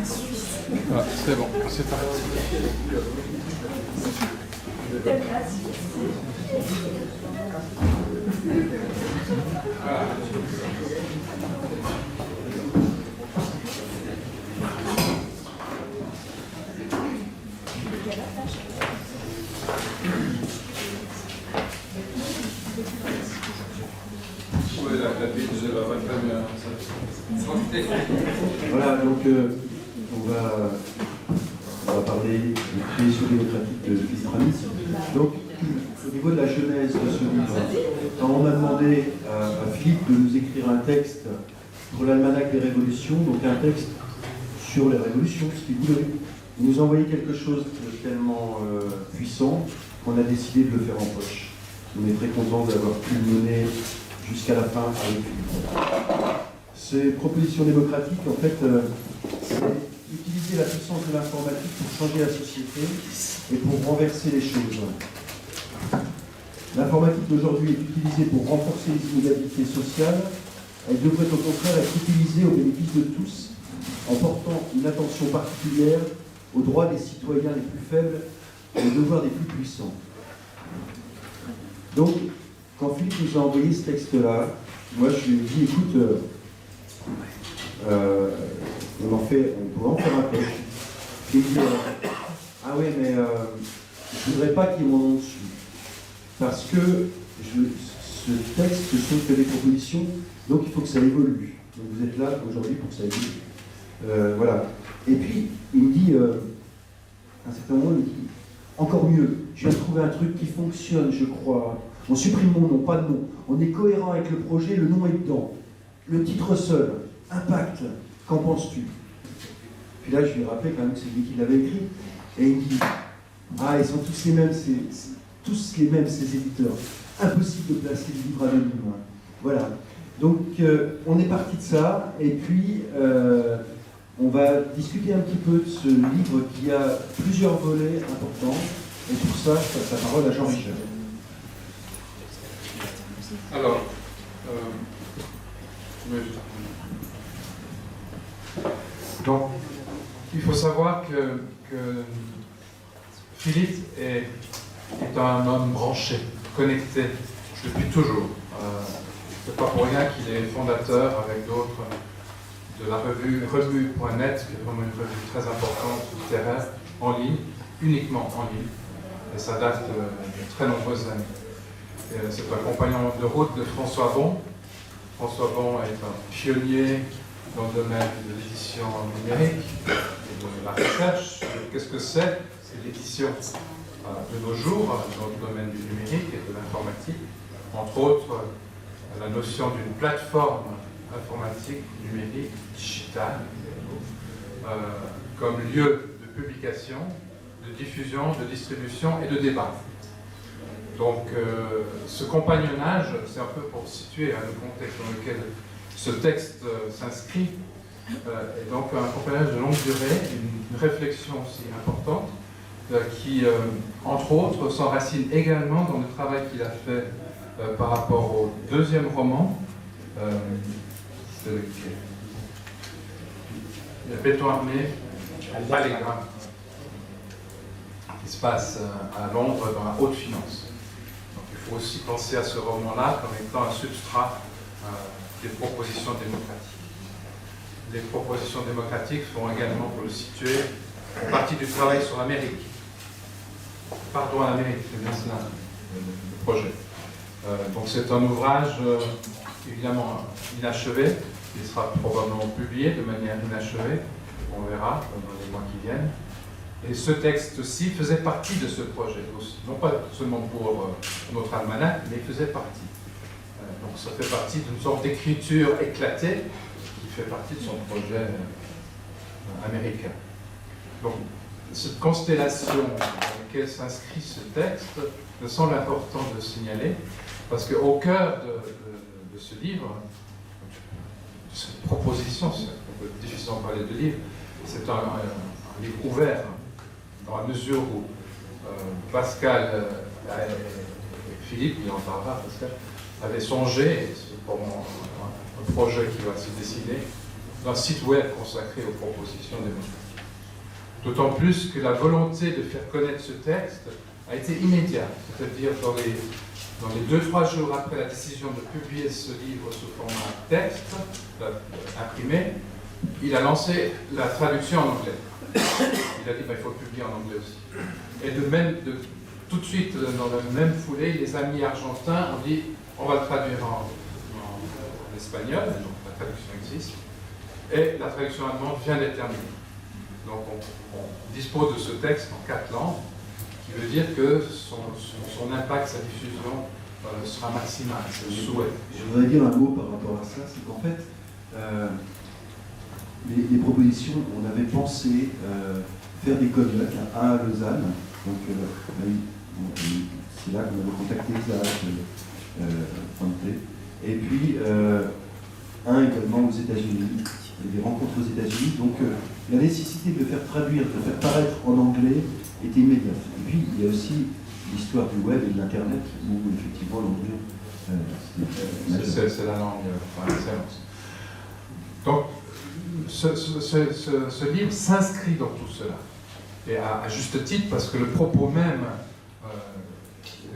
Ah, c'est bon, c'est parti. Voilà, donc on va parler de création démocratique de Pistramis. Donc, au niveau de la genèse de ce livre, quand on a demandé à Philippe de nous écrire un texte pour l'almanach des révolutions, donc un texte sur les révolutions, ce qu'il voulait, il nous a envoyé quelque chose de tellement puissant qu'on a décidé de le faire en poche. On est très content d'avoir pu le mener jusqu'à la fin avec Philippe. Ces propositions démocratiques, en fait, c'est utiliser la puissance de l'informatique pour changer la société et pour renverser les choses. L'informatique d'aujourd'hui est utilisée pour renforcer les inégalités sociales. Elle devrait au contraire être utilisée au bénéfice de tous, en portant une attention particulière aux droits des citoyens les plus faibles et aux devoirs des plus puissants. Donc, quand Philippe nous a envoyé ce texte-là, moi je lui ai dit, écoute, on pourrait en faire un poche. Et il dit, ah ouais, mais je ne voudrais pas qu'il y ait mon nom dessus. Parce que ce texte, ce sont que des propositions, donc il faut que ça évolue. Donc vous êtes là aujourd'hui pour que ça évolue. Voilà. Et puis, il me dit, à un certain moment, il me dit, encore mieux, je viens de trouver un truc qui fonctionne, je crois. On supprime mon nom, pas de nom. On est cohérent avec le projet, le nom est dedans. Le titre seul, impact, qu'en penses-tu? Puis là, je lui ai rappelé quand même que c'est lui qui l'avait écrit. Et il me dit, ah, ils sont tous les mêmes, ces éditeurs. Impossible de placer le livre anonyme. Voilà. Donc, on est parti de ça, et puis, on va discuter un petit peu de ce livre qui a plusieurs volets importants. Et pour ça, je passe la parole à Jean-Michel. Alors, donc, il faut savoir que Philippe est un homme branché, connecté depuis toujours. C'est pas pour rien qu'il est fondateur avec d'autres de la revue.net, qui est vraiment une revue très importante, littéraire, en ligne, uniquement en ligne. Et ça date de très nombreuses années. C'est un compagnon de route de François Bon. François Bon est un pionnier dans le domaine de l'édition numérique et de la recherche. Qu'est-ce que c'est? C'est l'édition de nos jours dans le domaine du numérique et de l'informatique. Entre autres, la notion d'une plateforme informatique, numérique, digitale, comme lieu de publication, de diffusion, de distribution et de débat. Donc, ce compagnonnage, c'est un peu pour situer le contexte dans lequel ce texte s'inscrit, et donc un compagnonnage de longue durée, une réflexion aussi importante, qui, entre autres, s'enracine également dans le travail qu'il a fait par rapport au deuxième roman, c'est lequel? Le béton armé, Allegra, qui se passe à Londres dans la haute finance. Donc il faut aussi penser à ce roman-là comme étant un substrat des propositions démocratiques. Les propositions démocratiques font également, pour le situer, partie du travail sur l'Amérique. Pardon, l'Amérique, c'est bien cela, le projet. Donc c'est un ouvrage évidemment inachevé, qui sera probablement publié de manière inachevée, on verra dans les mois qui viennent. Et ce texte-ci faisait partie de ce projet aussi, non pas seulement pour notre almanach, mais il faisait partie. Donc ça fait partie d'une sorte d'écriture éclatée qui fait partie de son projet américain. Donc cette constellation dans laquelle s'inscrit ce texte me semble important de signaler, parce qu'au cœur de ce livre, de cette proposition, on peut difficilement parler de livre, c'est un livre ouvert, dans la mesure où Pascal et Philippe, il en parlera, Pascal, avaient songé, c'est pour un projet qui va se dessiner, d'un site web consacré aux propositions démocratiques. D'autant plus que la volonté de faire connaître ce texte a été immédiate, c'est-à-dire dans les 2-3 jours après la décision de publier ce livre sous format texte, imprimé, il a lancé la traduction en anglais. Il a dit il faut le publier en anglais aussi. Et tout de suite, dans la même foulée, les amis argentins ont dit on va le traduire en espagnol, donc la traduction existe, et la traduction allemande vient d'être terminée. Donc on dispose de ce texte en 4 langues, qui veut dire que son impact, sa diffusion sera maximale, c'est le souhait. Je voudrais dire un mot par rapport à ça, c'est qu'en fait, les propositions, on avait pensé faire des colloques à Lausanne, donc c'est là qu'on avait contacté Isaac Fante, et puis un également aux États-Unis, des rencontres aux États-Unis, donc la nécessité de le faire traduire, de le faire paraître en anglais était immédiate. Et puis il y a aussi l'histoire du web et de l'internet, où effectivement l'anglais c'est la langue par excellence. Donc ce livre s'inscrit dans tout cela, et à juste titre, parce que le propos même,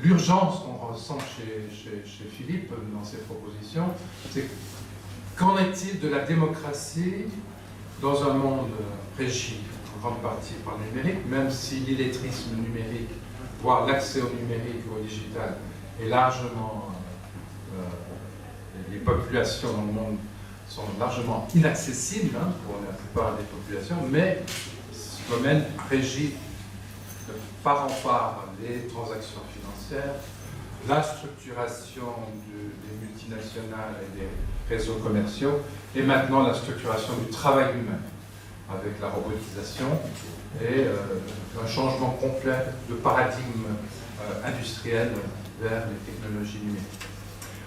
l'urgence qu'on ressent chez Philippe dans ses propositions, c'est qu'en est-il de la démocratie dans un monde régi en grande partie par le numérique, même si l'illettrisme numérique, voire l'accès au numérique ou au digital, est largement... les populations dans le monde sont largement inaccessibles pour la plupart des populations, mais ce domaine régit de part en part les transactions financières, la structuration des multinationales et des réseaux commerciaux, et maintenant la structuration du travail humain, avec la robotisation et un changement complet de paradigme industriel vers les technologies numériques.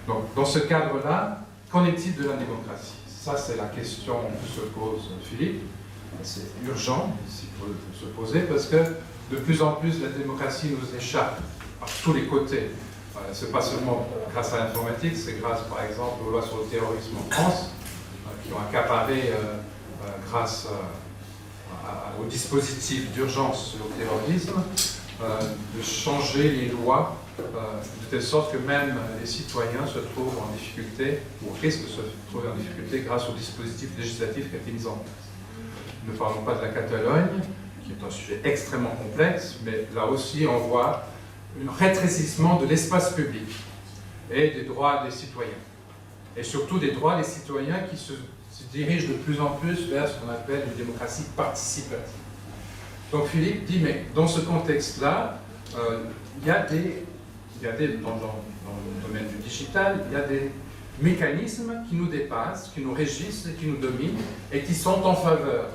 Donc, dans ce cadre-là, qu'en est-il de la démocratie? Ça, c'est la question que se pose Philippe. C'est urgent ici pour se poser, parce que de plus en plus, la démocratie nous échappe par tous les côtés. Ce n'est pas seulement grâce à l'informatique, c'est grâce, par exemple, aux lois sur le terrorisme en France, qui ont accaparé, grâce au dispositif d'urgence sur le terrorisme, de changer les lois de telle sorte que même les citoyens se trouvent en difficulté, ou risquent de se trouver en difficulté grâce au dispositif législatif qui a été mis en place. Ne parlons pas de la Catalogne, qui est un sujet extrêmement complexe, mais là aussi on voit un rétrécissement de l'espace public et des droits des citoyens. Et surtout des droits des citoyens qui se dirigent de plus en plus vers ce qu'on appelle une démocratie participative. Donc Philippe dit, mais dans ce contexte-là, il y a dans le domaine du digital, il y a des mécanismes qui nous dépassent, qui nous régissent, qui nous dominent, et qui sont en faveur,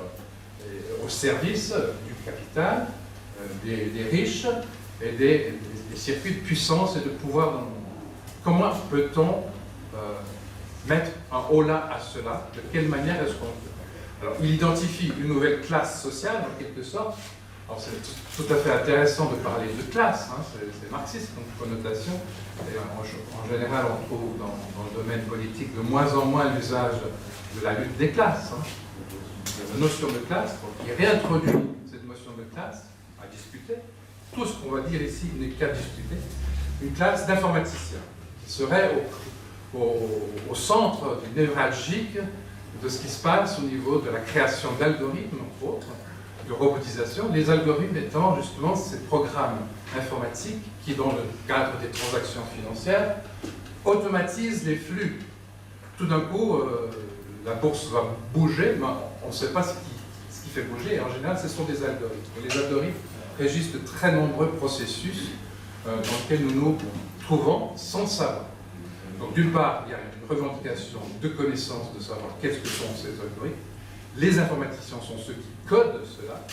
au service du capital, des riches, et des circuits de puissance et de pouvoir dans le monde. Comment peut-on mettre un holà à cela? De quelle manière est-ce qu'on peut? Alors, il identifie une nouvelle classe sociale, en quelque sorte. Alors, c'est tout à fait intéressant de parler de classe, c'est marxiste comme connotation. Et en général, on trouve dans le domaine politique de moins en moins l'usage de la lutte des classes. La notion de classe, donc, il réintroduit cette notion de classe à discuter. Tout ce qu'on va dire ici n'est qu'à discuter. Une classe d'informaticiens qui serait au centre névralgique de ce qui se passe au niveau de la création d'algorithmes, entre autres, de robotisation, les algorithmes étant justement ces programmes informatiques qui, dans le cadre des transactions financières, automatisent les flux. Tout d'un coup, la bourse va bouger, mais on ne sait pas ce qui fait bouger, et en général, ce sont des algorithmes. Et les algorithmes régissent de très nombreux processus dans lesquels nous nous trouvons sans le savoir. Donc, d'une part, il y a une revendication de connaissance, de savoir qu'est-ce que sont ces algorithmes. Les informaticiens sont ceux qui codent cela,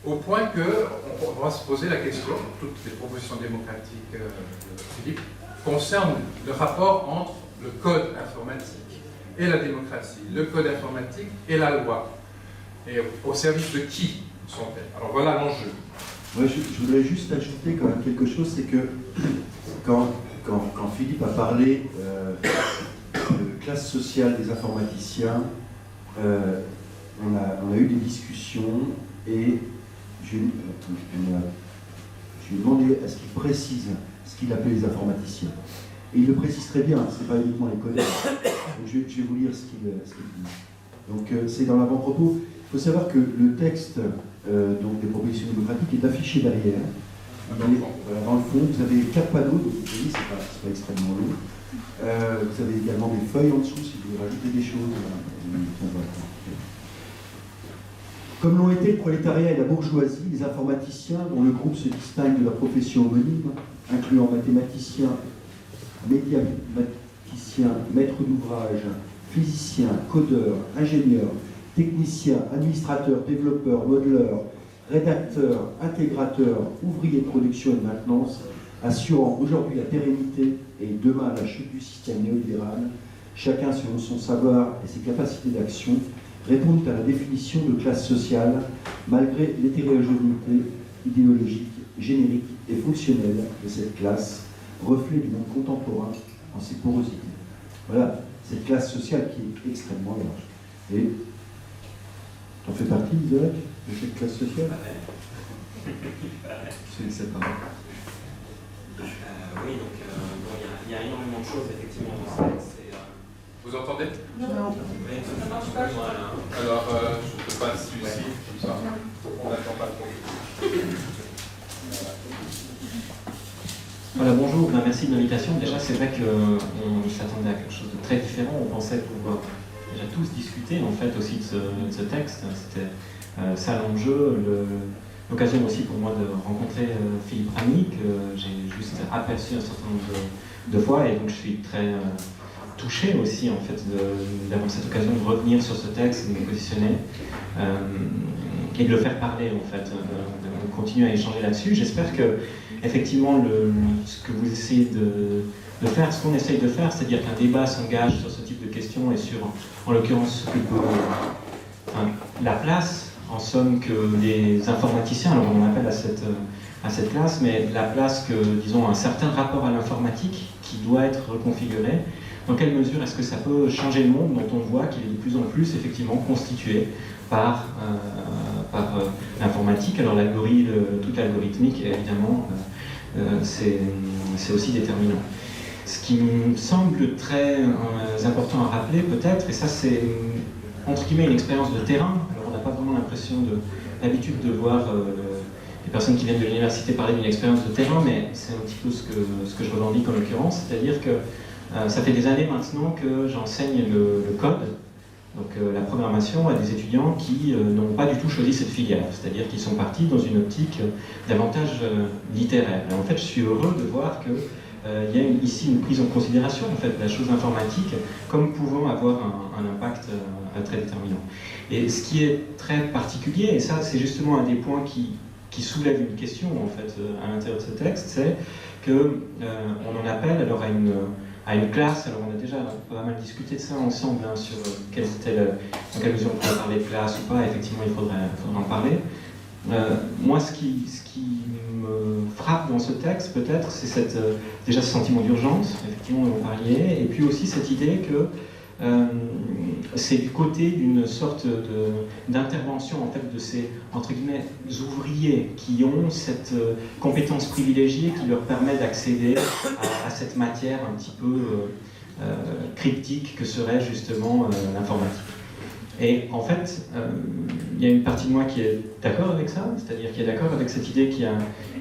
au point qu'on va se poser la question, toutes les propositions démocratiques de Philippe, concernent le rapport entre le code informatique et la démocratie, le code informatique et la loi. Et au service de qui sont-elles? Alors voilà l'enjeu. Ouais, je voudrais juste ajouter quand même quelque chose, c'est que quand Philippe a parlé de classe sociale des informaticiens on a eu des discussions et je lui ai demandé à ce qu'il précise ce qu'il appelait les informaticiens. Et il le précise très bien, ce n'est pas uniquement les collègues. Donc je vais vous lire ce qu'il dit. Donc c'est dans l'avant-propos. Il faut savoir que le texte donc des propositions démocratiques est affiché derrière. Dans le fond, vous avez 4 panneaux, donc vous voyez, c'est pas extrêmement long. Vous avez également des feuilles en dessous si vous voulez rajouter des choses. Comme l'ont été le prolétariat et la bourgeoisie, les informaticiens, dont le groupe se distingue de la profession homonyme, incluant mathématiciens, médiamaticiens, maîtres d'ouvrage, physiciens, codeurs, ingénieurs, techniciens, administrateurs, développeurs, modeleurs, rédacteurs, intégrateurs, ouvriers de production et de maintenance, assurant aujourd'hui la pérennité et demain la chute du système néolibéral, chacun selon son savoir et ses capacités d'action, répondent à la définition de classe sociale, malgré l'hétérogénéité idéologique, générique et fonctionnelle de cette classe, reflet du monde contemporain en ses porosités. Voilà, cette classe sociale qui est extrêmement large. Et t'en fais partie, Isaac, de cette classe sociale? C'est pas mal. Oui, donc il y a énormément de choses effectivement dans ce texte. Vous entendez? Non. Ça marche pas. Voilà. Alors, je te passe celui-ci, comme ça. On n'attend pas trop. Voilà, bonjour, merci de l'invitation. Déjà, c'est vrai qu'on s'attendait à quelque chose de très différent. On pensait pouvoir déjà tous discuter en fait aussi de ce texte. C'était ça l'enjeu, l'occasion aussi pour moi de rencontrer Philippe Ramy, que j'ai juste aperçu un certain nombre de fois, et donc je suis très touché aussi en fait d'avoir cette occasion de revenir sur ce texte, de me positionner et de le faire parler en fait, de continuer à échanger là-dessus. J'espère que effectivement ce que vous essayez de faire, ce qu'on essaye de faire, c'est-à-dire qu'un débat s'engage sur ce type de questions et sur, en l'occurrence, ce que la place, en somme, que les informaticiens, alors on appelle à cette classe, mais la place que, disons, un certain rapport à l'informatique qui doit être reconfiguré. Dans quelle mesure est-ce que ça peut changer le monde dont on voit qu'il est de plus en plus effectivement constitué par l'informatique? Alors toute l'algorithmique, évidemment, c'est aussi déterminant. Ce qui me semble très important à rappeler peut-être, et ça c'est entre guillemets une expérience de terrain, alors on n'a pas vraiment l'habitude de voir les personnes qui viennent de l'université parler d'une expérience de terrain, mais c'est un petit peu ce que je revendique en l'occurrence, c'est-à-dire que ça fait des années maintenant que j'enseigne le code, donc la programmation, à des étudiants qui n'ont pas du tout choisi cette filière, c'est-à-dire qu'ils sont partis dans une optique davantage littéraire. Et en fait, je suis heureux de voir qu'il y a ici une prise en considération en fait, de la chose informatique comme pouvant avoir un impact très déterminant. Et ce qui est très particulier, et ça c'est justement un des points qui soulève une question en fait, à l'intérieur de ce texte, c'est qu'on en appelle alors à une classe. Alors on a déjà pas mal discuté de ça ensemble, hein, sur dans quelle mesure on pourrait parler de classe ou pas. Effectivement, il faudrait en parler. Moi, ce qui me frappe dans ce texte, peut-être, c'est déjà ce sentiment d'urgence, effectivement, dont vous parliez, et puis aussi cette idée que c'est du côté d'une sorte d'intervention en fait, de ces, entre guillemets, ouvriers qui ont cette compétence privilégiée qui leur permet d'accéder à cette matière un petit peu cryptique que serait justement l'informatique. Et en fait, il y a une partie de moi qui est d'accord avec ça, c'est-à-dire qui est d'accord avec cette idée qu'il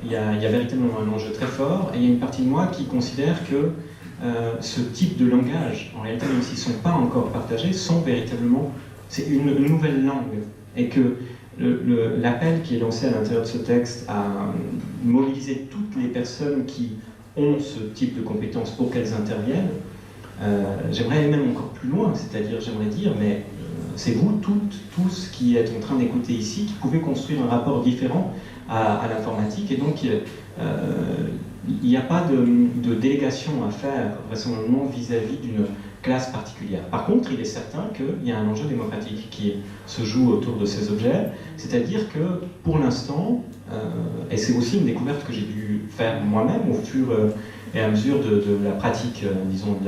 y a véritablement un enjeu très fort, et il y a une partie de moi qui considère que ce type de langage, en réalité, même s'ils ne sont pas encore partagés, sont véritablement, c'est une nouvelle langue, et que l'appel qui est lancé à l'intérieur de ce texte à mobiliser toutes les personnes qui ont ce type de compétences pour qu'elles interviennent, j'aimerais aller même encore plus loin, c'est-à-dire j'aimerais dire, mais c'est vous tous qui êtes en train d'écouter ici, qui pouvez construire un rapport différent à l'informatique, et donc il n'y a pas de délégation à faire vraisemblablement vis-à-vis d'une classe particulière. Par contre, il est certain qu'il y a un enjeu démocratique qui se joue autour de ces objets, c'est-à-dire que pour l'instant, et c'est aussi une découverte que j'ai dû faire moi-même au fur et à mesure de la pratique, disons,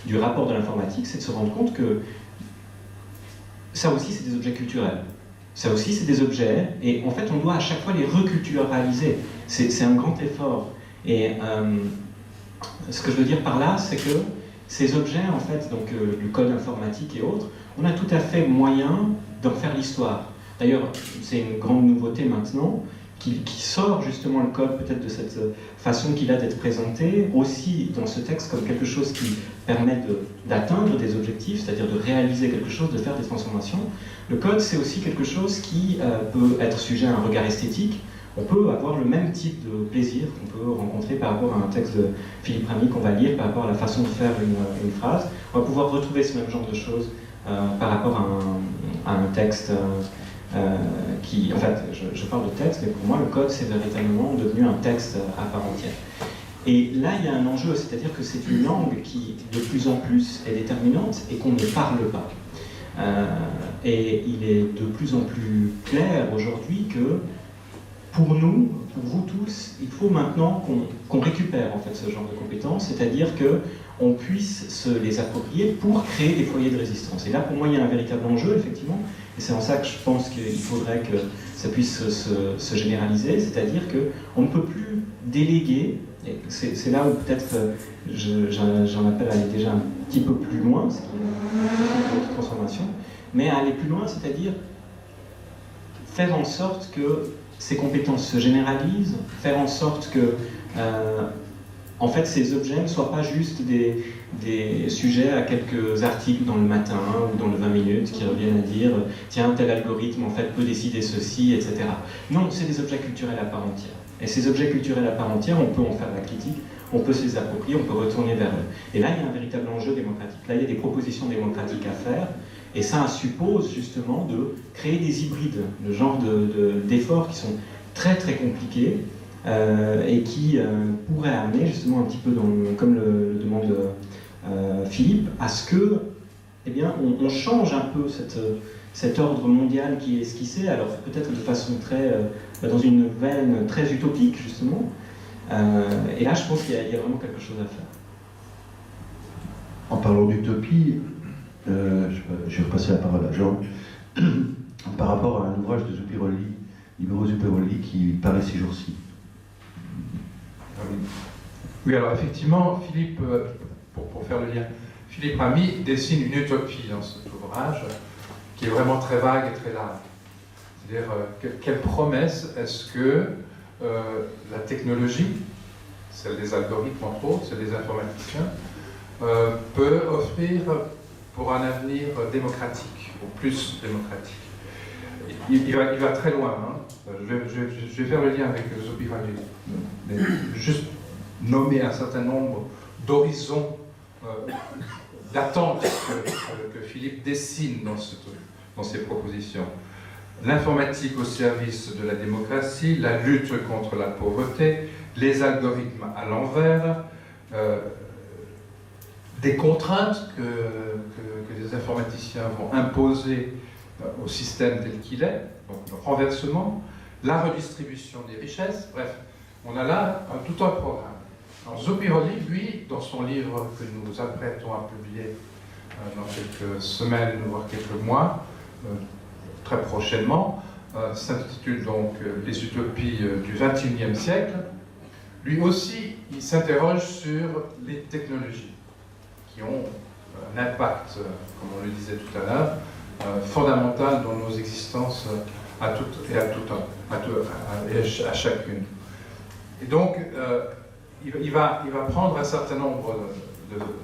du rapport de l'informatique, c'est de se rendre compte que ça aussi c'est des objets culturels. Ça aussi c'est des objets, et en fait on doit à chaque fois les reculturaliser. C'est un grand effort. Et ce que je veux dire par là, c'est que ces objets, en fait, donc le code informatique et autres, on a tout à fait moyen d'en faire l'histoire. D'ailleurs, c'est une grande nouveauté maintenant, qui sort justement le code peut-être de cette façon qu'il a d'être présenté, aussi dans ce texte comme quelque chose qui permet d'atteindre des objectifs, c'est-à-dire de réaliser quelque chose, de faire des transformations. Le code, c'est aussi quelque chose qui peut être sujet à un regard esthétique. On peut avoir le même type de plaisir qu'on peut rencontrer par rapport à un texte de Philippe Ramy qu'on va lire, par rapport à la façon de faire une phrase. On va pouvoir retrouver ce même genre de choses par rapport à un texte qui... En fait, je parle de texte, mais pour moi, le code, c'est véritablement devenu un texte à part entière. Et là, il y a un enjeu, c'est-à-dire que c'est une langue qui, de plus en plus, est déterminante et qu'on ne parle pas. Et il est de plus en plus clair aujourd'hui que pour nous, pour vous tous, il faut maintenant qu'on récupère en fait ce genre de compétences, c'est-à-dire qu'on puisse se les approprier pour créer des foyers de résistance. Et là, pour moi, il y a un véritable enjeu, effectivement, et c'est en ça que je pense qu'il faudrait que ça puisse se généraliser, c'est-à-dire qu'on ne peut plus déléguer, et c'est là où peut-être j'en appelle à aller déjà un petit peu plus loin, ce qui est une autre transformation, mais à aller plus loin, c'est-à-dire faire en sorte que ces compétences se généralisent, faire en sorte que en fait, ces objets ne soient pas juste des sujets à quelques articles dans le matin ou dans le 20 minutes qui reviennent à dire « tiens, tel algorithme en fait peut décider ceci, etc. » Non, c'est des objets culturels à part entière. Et ces objets culturels à part entière, on peut en faire la critique, on peut se les approprier, on peut retourner vers eux. Et là, il y a un véritable enjeu démocratique. Là, il y a des propositions démocratiques à faire, et ça suppose justement de créer des hybrides, le genre d'efforts qui sont très très compliqués, et qui pourrait amener justement un petit peu, comme le demande Philippe, à ce que, eh bien, on change un peu cet ordre mondial qui est esquissé, alors peut-être de façon très, dans une veine très utopique justement. Et là, je pense qu'il y a vraiment quelque chose à faire. En parlant d'utopie, je vais repasser la parole à Jean, par rapport à un ouvrage de Zuppirolli, Libero Zuppirolli, qui paraît ces jours-ci. Oui, alors effectivement, Philippe, pour faire le lien, Philippe Ramy dessine une utopie dans cet ouvrage qui est vraiment très vague et très large. C'est-à-dire, quelle promesse est-ce que la technologie, celle des algorithmes entre autres, celle des informaticiens, peut offrir pour un avenir démocratique, ou plus démocratique. Il va très loin. Hein. Je vais faire le lien avec Zuppirolli. Mais juste nommer un certain nombre d'horizons, d'attentes que Philippe dessine dans ses propositions. L'informatique au service de la démocratie, la lutte contre la pauvreté, les algorithmes à l'envers, des contraintes que les informaticiens vont imposer au système tel qu'il est, donc le renversement, la redistribution des richesses, bref, on a là tout un programme. Alors Zuppirolli, lui, dans son livre que nous nous apprêtons à publier dans quelques semaines, voire quelques mois, très prochainement, s'intitule donc « Les utopies du XXIe siècle ». Lui aussi, il s'interroge sur les technologies qui ont un impact, comme on le disait tout à l'heure, fondamental dans nos existences à toutes et à chacune. Et donc, il va prendre un certain nombre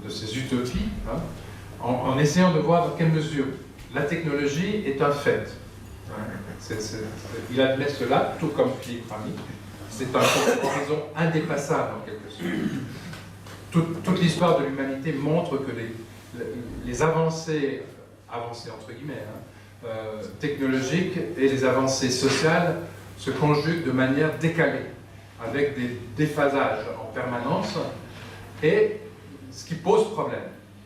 de ces utopies, hein, en essayant de voir dans quelle mesure la technologie est un fait. Il admet cela, tout comme Philippe Ramy. C'est un horizon indépassable en quelque sorte. Toute l'histoire de l'humanité montre que les avancées entre guillemets, hein, technologiques et les avancées sociales se conjuguent de manière décalée, avec des déphasages en permanence, et ce qui pose problème,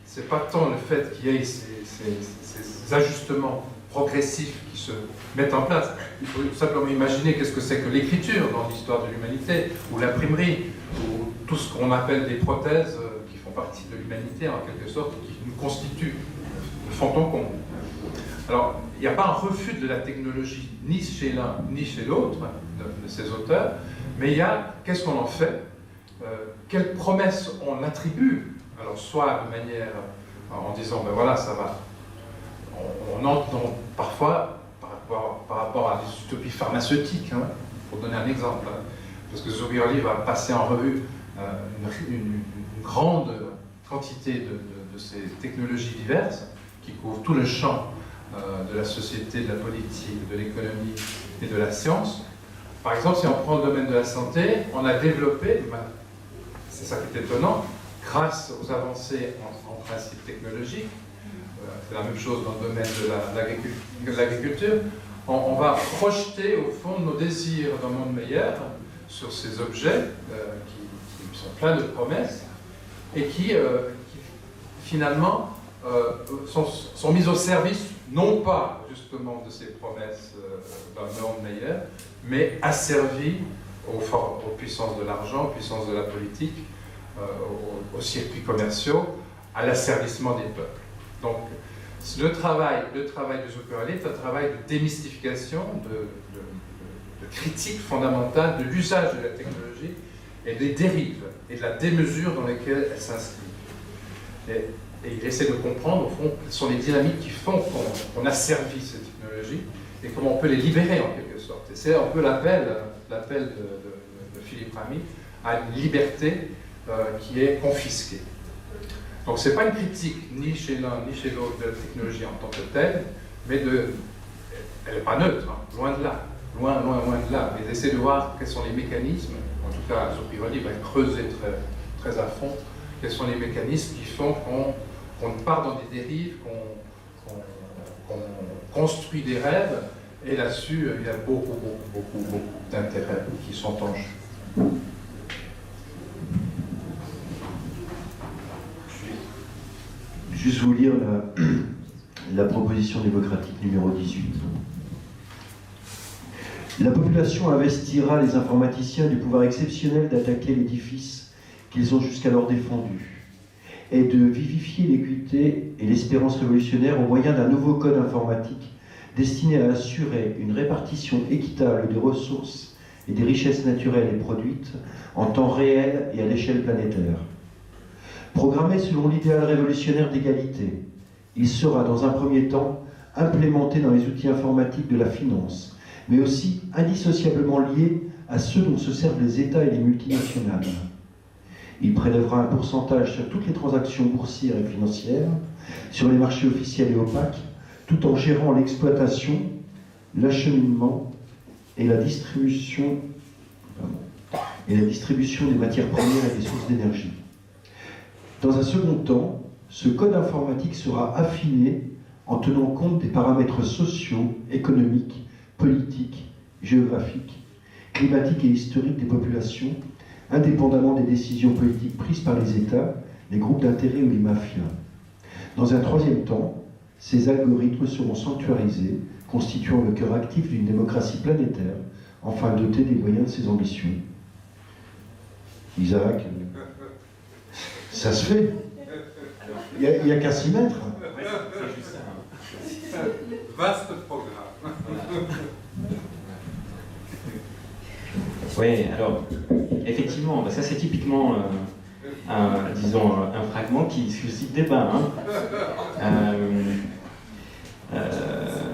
c'est pas tant le fait qu'il y ait ces ajustements progressifs qui se mettent en place. Il faut simplement imaginer qu'est-ce que c'est que l'écriture dans l'histoire de l'humanité, ou l'imprimerie, ou tout ce qu'on appelle des prothèses qui font partie de l'humanité en quelque sorte, qui nous constituent de fond en comble. Alors, il n'y a pas un refus de la technologie, ni chez l'un, ni chez l'autre, de ces auteurs, mais il y a qu'est-ce qu'on en fait, quelles promesses on attribue, alors soit de manière, en disant, ben voilà, ça va, on entre parfois, par rapport à des utopies pharmaceutiques, hein, pour donner un exemple, hein, parce que Zubirli va passer en revue une grande quantité de ces technologies diverses, qui couvrent tout le champ de la société, de la politique, de l'économie et de la science. Par exemple, si on prend le domaine de la santé, on a développé, c'est ça qui est étonnant, grâce aux avancées en principe technologiques, c'est la même chose dans le domaine de l'agriculture, on va projeter au fond nos désirs d'un monde meilleur sur ces objets qui sont pleins de promesses et qui finalement sont mis au service non pas justement de ces promesses d'un monde meilleur, mais asservis aux puissances de l'argent, aux puissances de la politique, aux circuits commerciaux, à l'asservissement des peuples. Donc le travail de Zuccarelli est un travail de démystification, de critique fondamentale de l'usage de la technologie et des dérives et de la démesure dans lesquelles elle s'inscrit. Et il essaie de comprendre, au fond, quelles sont les dynamiques qui font qu'on asservit ces technologies et comment on peut les libérer en quelque sorte. Et c'est un peu l'appel de Philippe Ramy à une liberté qui est confisquée. Donc ce n'est pas une critique ni chez l'un ni chez l'autre de la technologie en tant que telle, mais elle n'est pas neutre, hein, loin de là, loin de là. Mais d'essayer de voir quels sont les mécanismes, en tout cas Zuccarelli va creuser très à fond, quels sont les mécanismes qui font qu'on part dans des dérives, qu'on construit des rêves, et là-dessus, il y a beaucoup d'intérêts qui sont en jeu. Juste vous lire la proposition démocratique numéro 18. La population investira les informaticiens du pouvoir exceptionnel d'attaquer l'édifice qu'ils ont jusqu'alors défendu et de vivifier l'équité et l'espérance révolutionnaire au moyen d'un nouveau code informatique destiné à assurer une répartition équitable des ressources et des richesses naturelles et produites en temps réel et à l'échelle planétaire. Programmé selon l'idéal révolutionnaire d'égalité, il sera dans un premier temps implémenté dans les outils informatiques de la finance, mais aussi indissociablement lié à ceux dont se servent les États et les multinationales. Il prélèvera un pourcentage sur toutes les transactions boursières et financières, sur les marchés officiels et opaques, tout en gérant l'exploitation, l'acheminement et la distribution des matières premières et des sources d'énergie. Dans un second temps, ce code informatique sera affiné en tenant compte des paramètres sociaux, économiques, politiques, géographiques, climatiques et historiques des populations, indépendamment des décisions politiques prises par les États, les groupes d'intérêt ou les mafias. Dans un troisième temps, ces algorithmes seront sanctuarisés, constituant le cœur actif d'une démocratie planétaire, enfin dotée des moyens de ses ambitions. Isaac, ça se fait. Il n'y a qu'à s'y mettre. Vaste programme. Oui, alors, effectivement, ça c'est typiquement, un fragment qui suscite débat.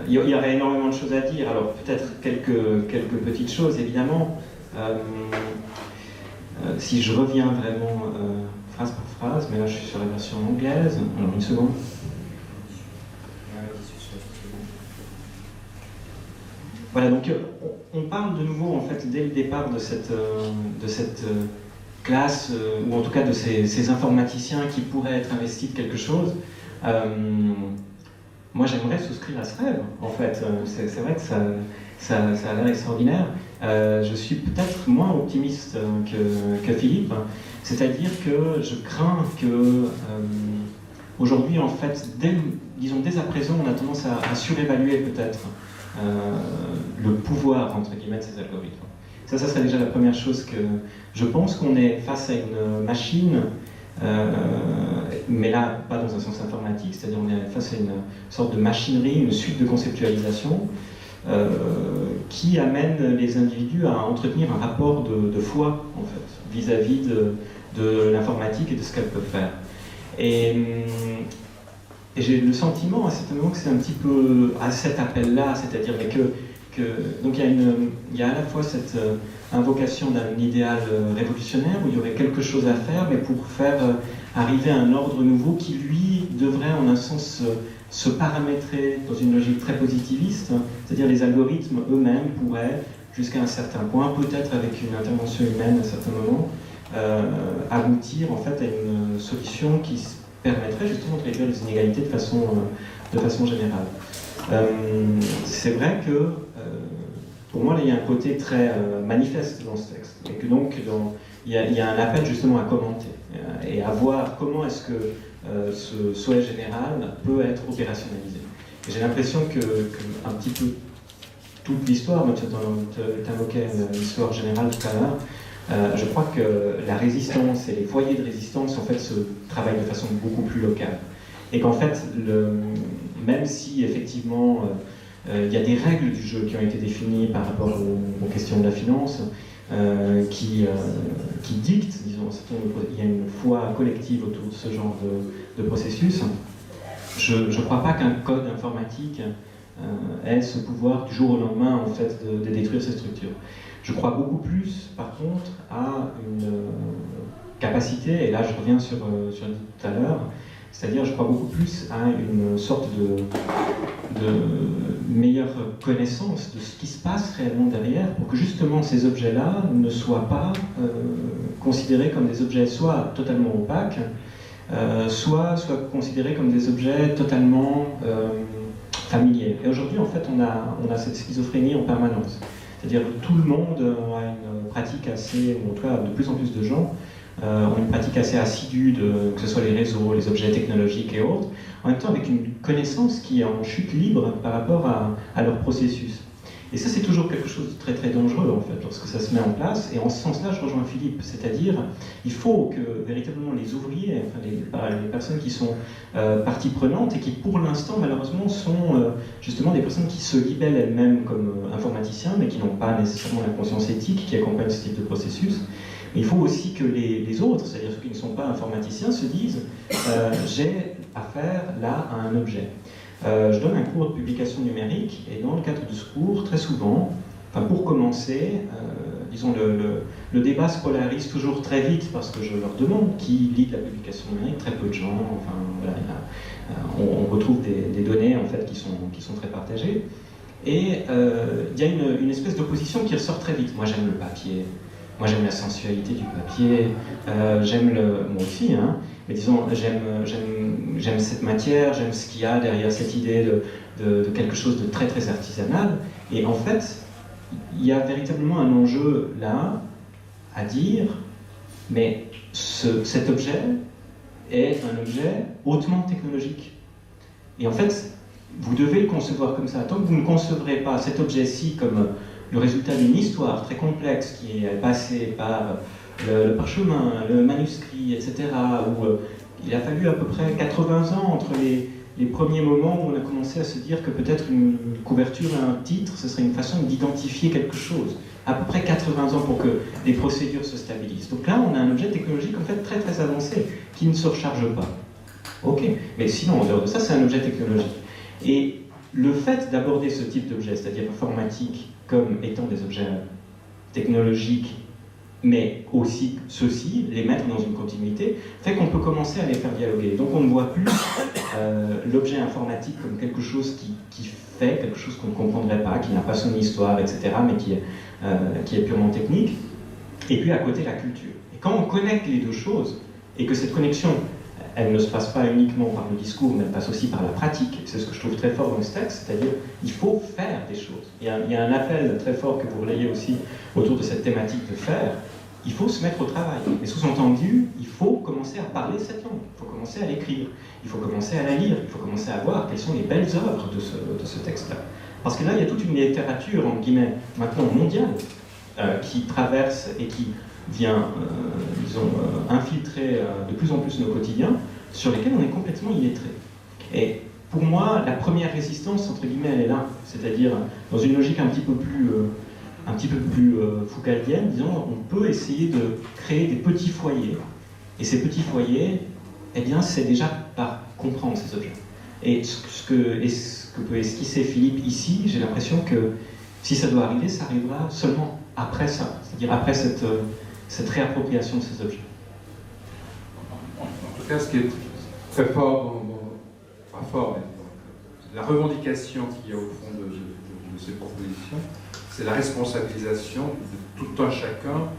Il y aurait énormément de choses à dire, alors peut-être quelques petites choses, évidemment. Si je reviens vraiment phrase par phrase, mais là je suis sur la version anglaise, alors une seconde. Voilà, donc on parle de nouveau, en fait, dès le départ de cette classe, ou en tout cas de ces informaticiens qui pourraient être investis de quelque chose. Moi, j'aimerais souscrire à ce rêve, en fait. C'est vrai que ça a l'air extraordinaire. Je suis peut-être moins optimiste que Philippe, c'est-à-dire que je crains que, aujourd'hui, en fait, dès à présent, on a tendance à surévaluer peut-être le pouvoir, entre guillemets, de ces algorithmes. Ça serait déjà la première chose que je pense qu'on est face à une machine mais là, pas dans un sens informatique, c'est-à-dire on est face à une sorte de machinerie, une suite de conceptualisation qui amène les individus à entretenir un rapport de foi, en fait, vis-à-vis de l'informatique et de ce qu'elle peut faire. Et j'ai le sentiment à certains moments que c'est un petit peu à cet appel-là, c'est-à-dire donc il y a à la fois cette invocation d'un idéal révolutionnaire où il y aurait quelque chose à faire, mais pour faire arriver à un ordre nouveau qui, lui, devrait en un sens se paramétrer dans une logique très positiviste, c'est-à-dire les algorithmes eux-mêmes pourraient, jusqu'à un certain point, peut-être avec une intervention humaine à certains moments, aboutir en fait à une solution qui permettrait justement de réduire les inégalités de façon générale. C'est vrai que pour moi, là, il y a un côté très manifeste dans ce texte, et que donc il y a un appel justement à commenter et à voir comment est-ce que ce souhait général peut être opérationnalisé. Et j'ai l'impression que un petit peu toute l'histoire, tu invoquais l'histoire générale tout à l'heure, je crois que la résistance et les foyers de résistance en fait se travaillent de façon beaucoup plus locale. Et qu'en fait, même si effectivement il y a des règles du jeu qui ont été définies par rapport aux questions de la finance, qui dictent, disons, il y a une foi collective autour de ce genre de processus. Je ne crois pas qu'un code informatique ait ce pouvoir du jour au lendemain en fait, de détruire ces structures. Je crois beaucoup plus, par contre, à une capacité, et là je reviens sur tout à l'heure, c'est-à-dire je crois beaucoup plus à une sorte de meilleure connaissance de ce qui se passe réellement derrière, pour que justement ces objets-là ne soient pas considérés comme des objets soit totalement opaques, soit considérés comme des objets totalement familiers. Et aujourd'hui, en fait, on a cette schizophrénie en permanence. C'est-à-dire que tout le monde a une pratique assez, ou en tout cas de plus en plus de gens, ont une pratique assez assidue que ce soit les réseaux, les objets technologiques et autres, en même temps avec une connaissance qui est en chute libre par rapport à leur processus. Et ça, c'est toujours quelque chose de très très dangereux, en fait, lorsque ça se met en place. Et en ce sens-là, je rejoins Philippe, c'est-à-dire, il faut que véritablement les ouvriers, enfin, les personnes qui sont parties prenantes et qui, pour l'instant, malheureusement, sont justement des personnes qui se libellent elles-mêmes comme informaticiens, mais qui n'ont pas nécessairement la conscience éthique qui accompagne ce type de processus. Mais il faut aussi que les autres, c'est-à-dire ceux qui ne sont pas informaticiens, se disent j'ai affaire là à un objet. Je donne un cours de publication numérique, et dans le cadre de ce cours, très souvent, enfin pour commencer, disons le débat se polarise toujours très vite parce que je leur demande qui lit de la publication numérique, très peu de gens, enfin voilà, on retrouve des données en fait qui sont très partagées, et il y a une espèce d'opposition qui ressort très vite. Moi j'aime le papier, moi j'aime la sensualité du papier, moi aussi, hein, mais disons, j'aime cette matière, j'aime ce qu'il y a derrière cette idée de quelque chose de très très artisanal. Et en fait, il y a véritablement un enjeu là à dire, mais cet objet est un objet hautement technologique. Et en fait, vous devez le concevoir comme ça. Tant que vous ne concevrez pas cet objet-ci comme le résultat d'une histoire très complexe qui est passée par le parchemin, le manuscrit, etc., où il a fallu à peu près 80 ans entre les premiers moments où on a commencé à se dire que peut-être une couverture et un titre, ce serait une façon d'identifier quelque chose. À peu près 80 ans pour que les procédures se stabilisent. Donc là, on a un objet technologique en fait très très avancé, qui ne se recharge pas. Ok, mais sinon, en dehors de ça, c'est un objet technologique. Et le fait d'aborder ce type d'objet, c'est-à-dire informatique, comme étant des objets technologiques, mais aussi ceux-ci, les mettre dans une continuité, fait qu'on peut commencer à les faire dialoguer. Donc on ne voit plus l'objet informatique comme quelque chose qui fait quelque chose qu'on ne comprendrait pas, qui n'a pas son histoire, etc., mais qui est purement technique, et puis à côté la culture. Et quand on connecte les deux choses, et que cette connexion, elle ne se passe pas uniquement par le discours, mais elle passe aussi par la pratique, c'est ce que je trouve très fort dans ce texte, c'est-à-dire il faut faire des choses. Il y a un appel très fort que vous relayez aussi autour de cette thématique de faire. Il faut se mettre au travail. Et sous-entendu, il faut commencer à parler cette langue, il faut commencer à l'écrire, il faut commencer à la lire, il faut commencer à voir quelles sont les belles œuvres de ce texte-là. Parce que là, il y a toute une littérature, en guillemets, maintenant mondiale, qui traverse et qui vient, disons, infiltrer de plus en plus nos quotidiens, sur lesquels on est complètement illettré. Et pour moi, la première résistance, entre guillemets, elle est là. C'est-à-dire, dans une logique un petit peu plus foucaldienne, disons, on peut essayer de créer des petits foyers. Et ces petits foyers, eh bien, c'est déjà par comprendre ces objets. Et ce que peut esquisser Philippe ici, j'ai l'impression que si ça doit arriver, ça arrivera seulement après ça, c'est-à-dire après cette réappropriation de ces objets. En tout cas, ce qui est très fort, pas fort, mais la revendication qu'il y a au fond de ces propositions, c'est la responsabilisation de tout un chacun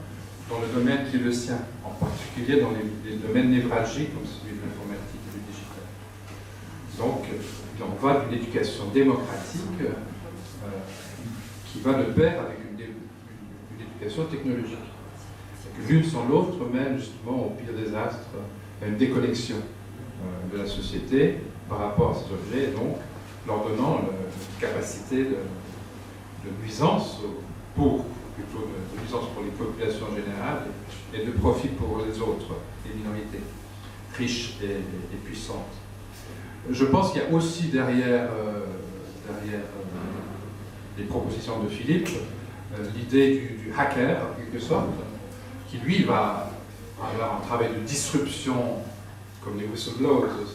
dans le domaine qui est le sien, en particulier dans les domaines névralgiques comme celui de l'informatique et du digital. Donc, on va d'une éducation démocratique qui va de pair avec une éducation technologique. L'une sans l'autre mène justement au pire désastre, à une déconnexion de la société par rapport à ces objets, et donc leur donnant une capacité de nuisance plutôt de nuisance pour les populations générales et de profit pour les autres, les minorités riches et puissantes. Je pense qu'il y a aussi derrière les propositions de Philippe l'idée du hacker, en quelque sorte, qui lui va avoir un travail de disruption comme les whistleblowers,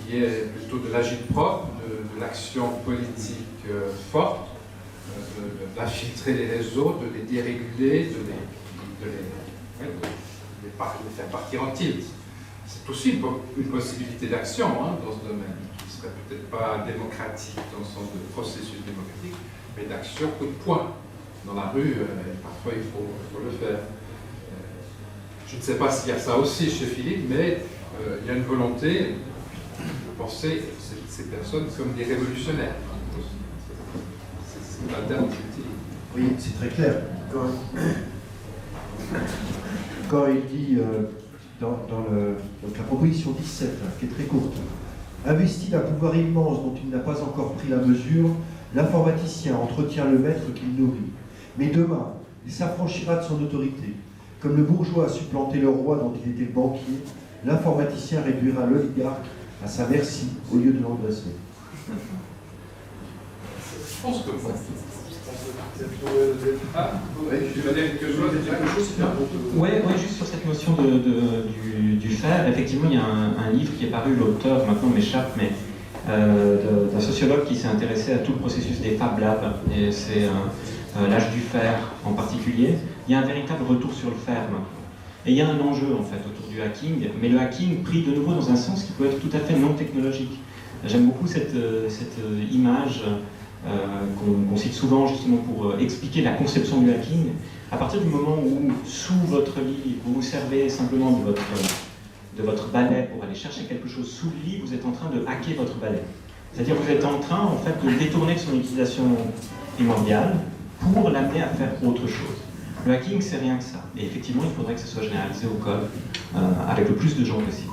qui est plutôt de l'agit-prop, de l'action politique forte, d'infiltrer les réseaux, de les déréguler, de les faire partir en tilt. C'est aussi une possibilité d'action dans ce domaine, qui ne serait peut-être pas démocratique dans le sens de processus démocratique, mais d'action coup de poing. Dans la rue, parfois il faut le faire. Je ne sais pas s'il y a ça aussi chez Philippe, mais il y a une volonté de penser ces personnes comme des révolutionnaires. C'est un terme utile. Oui, c'est très clair. Quand il dit donc la proposition 17, qui est très courte, investi d'un pouvoir immense dont il n'a pas encore pris la mesure, l'informaticien entretient le maître qu'il nourrit. Mais demain, il s'affranchira de son autorité. Comme le bourgeois a supplanté le roi dont il était le banquier, l'informaticien réduira l'oligarque à sa merci au lieu de l'engraisser. Je pense que tu vas dire quelque chose, Oui, juste sur cette notion du faire, effectivement, il y a un livre qui est paru, l'auteur maintenant m'échappe, mais d'un sociologue qui s'est intéressé à tout le processus des Fab Labs, et c'est l'âge du faire en particulier. Il y a un véritable retour sur le faire maintenant. Et il y a un enjeu en fait autour du hacking, mais le hacking pris de nouveau dans un sens qui peut être tout à fait non technologique. J'aime beaucoup cette image qu'on cite souvent justement pour expliquer la conception du hacking. À partir du moment où, sous votre lit, vous vous servez simplement de votre balai pour aller chercher quelque chose sous le lit, vous êtes en train de hacker votre balai. C'est-à-dire que vous êtes en train en fait de le détourner de son utilisation primordiale pour l'amener à faire autre chose. Le hacking, c'est rien que ça. Et effectivement, il faudrait que ce soit généralisé au code avec le plus de gens possible.